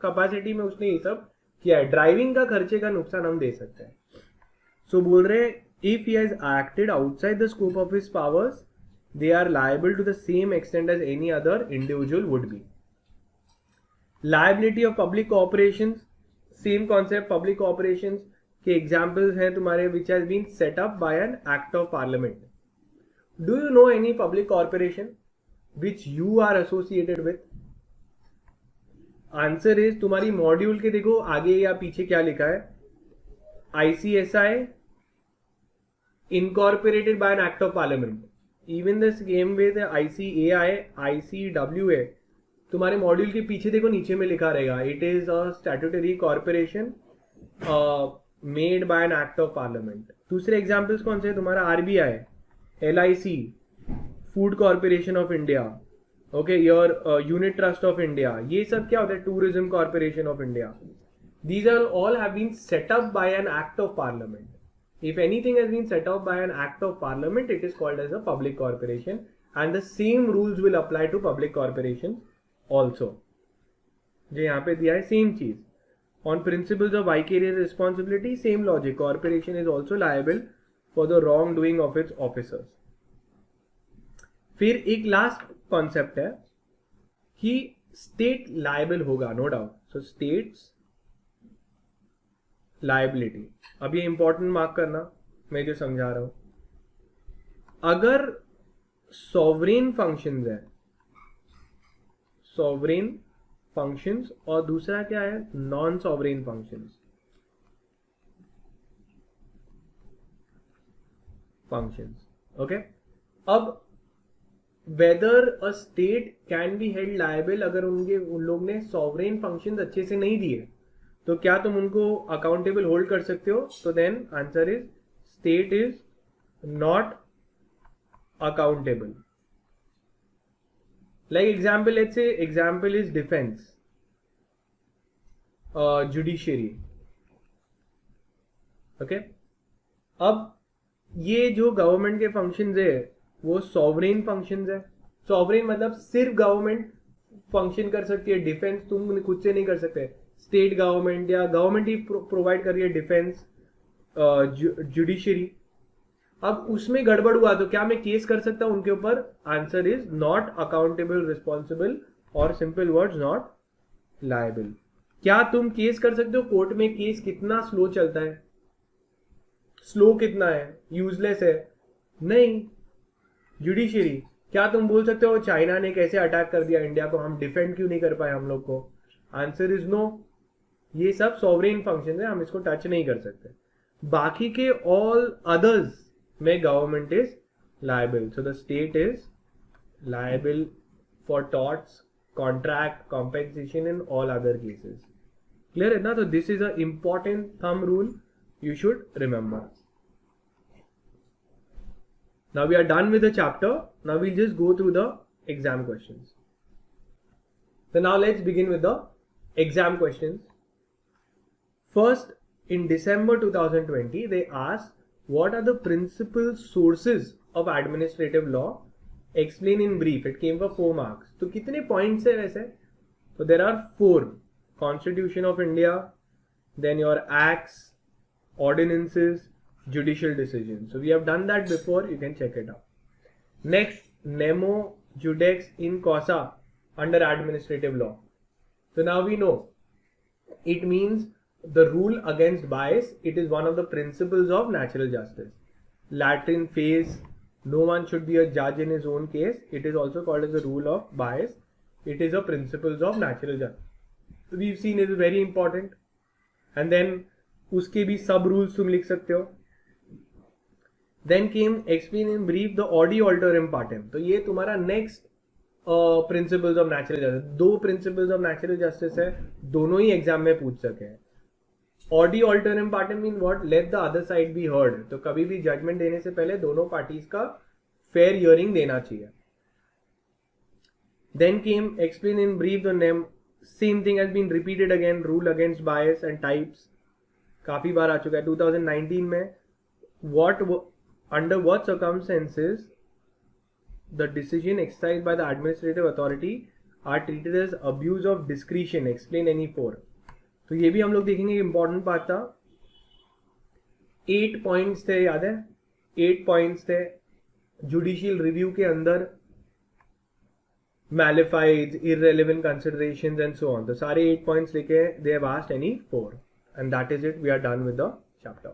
कैपेसिटी में उसने ये सब किया है. ड्राइविंग का खर्चे का नुकसान हम दे सकते हैं. सो बोल रहे if he has acted outside the scope of his powers they are liable to the same extent as any other individual would be. Liability of public corporations, same concept. Public corporations के examples हैं तुम्हारे which has been set up by an act of parliament. Do you know any public corporation which you are associated with? Answer is तुम्हारी module के देखो आगे या पीछे क्या लिखा है. ICSI incorporated by an act of parliament. Even the same way the ICAI, ICWA, तुम्हारे मॉड्यूल के पीछे देखो नीचे में लिखा रहेगा it is a statutory corporation made by an act of parliament. दूसरे एग्जांपल्स कौन से हैं तुम्हारा? RBI, LIC, food corporation of India, okay, your unit trust of India. ये सब क्या होता है? Tourism corporation of India. These are all have been set up by an act of parliament. If anything has been set up by an act of parliament, it is called as a public corporation, and the same rules will apply to public corporations also. जो यहाँ पे दिया है same चीज. On principles of vicarious responsibility, same logic. Corporation is also liable for the wrongdoing of its officers. फिर एक last concept है कि स्टेट लायबल होगा, no doubt. So state's liability. अब ये इंपॉर्टेंट मार्क करना, मैं जो समझा रहा हूं. अगर सॉवरेन फंक्शंस है, सॉवरेन फंक्शंस, और दूसरा क्या है, नॉन सॉवरेन फंक्शंस. ओके. अब weather a state can be held liable, अगर उन लोग ने सॉवरेन फंक्शंस अच्छे से नहीं दिए, तो क्या तुम उनको अकाउंटेबल होल्ड कर सकते हो? तो then answer is state is not accountable. Like example, let's say example is defense, judiciary. Okay. अब ये जो गवर्नमेंट के फंक्शंस है वो सॉवरेन फंक्शंस है. सॉवरेन मतलब सिर्फ गवर्नमेंट फंक्शन कर सकती है, डिफेंस तुम खुद से नहीं कर सकते. स्टेट गवर्नमेंट या गवर्नमेंट ही प्रोवाइड कर रही है डिफेंस, जुडिशरी. अब उसमें गड़बड़ हुआ तो क्या मैं केस कर सकता हूं उनके ऊपर? Answer is not accountable, responsible, और सिंपल वर्ड्स नॉट लायबल. क्या तुम केस कर सकते हो कोर्ट में? केस कितना स्लो चलता है, स्लो कितना है, यूजलेस है? नहीं. जुडिशरी, क्या तुम बोल सकते हो चाइना ने कैसे अटैक कर दिया इंडिया को, हम डिफेंड क्यों नहीं कर पाए हम लोग को? Answer is no. ये सब सॉवरेन फंक्शन है, हम इसको टच नहीं कर सकते. बाकी के ऑल अदर्स में government is liable. So the state is liable for torts, contract, compensation in all other cases. Clear है ना? तो this is a important thumb rule you should remember. Now we are done with the chapter. Now we'll just go through the exam questions. So now let's begin with the exam questions. First, in December 2020, they asked what are the principal sources of administrative law? Explain in brief. It came for 4 marks. तो कितने points है वैसे? So there are 4. Constitution of India, then your acts, ordinances, judicial decisions. So we have done that before, you can check it out. Next, nemo judex in causa under administrative law. So now we know it means the rule against bias. It is one of the principles of natural justice. Latin phrase, no one should be a judge in his own case. It is also called as the rule of bias. It is a principles of natural justice. So we've seen it is very important. And then उसके भी सब rules तुम लिख सकते हो. Then came explain in brief the audi alteram partem. तो ये तुम्हारा next principles of natural justice. 2 principles of natural justice है, दोनों ही एग्जाम में पूछ सके हैं. Audi alteram partem mean what? Let the other side be heard. तो कभी भी जजमेंट देने से पहले दोनों पार्टीज का फेयर हियरिंग देना चाहिए. Then came explain in brief the name. Same thing has been repeated again. Rule against bias and types काफी बार आ चुका है. 2019 में what under what circumstances the decision exercised by the administrative authority are treated as abuse of discretion. Explain any 4. तो ये भी हम लोग देखेंगे. इंपॉर्टेंट पार्ट था. 8 पॉइंट्स थे, याद है? 8 पॉइंट्स थे. जुडिशियल रिव्यू के अंदर mala fide, irrelevant considerations and so on. तो सारे 8 पॉइंट्स लेके they have asked any 4. And that is it. We are done with the chapter.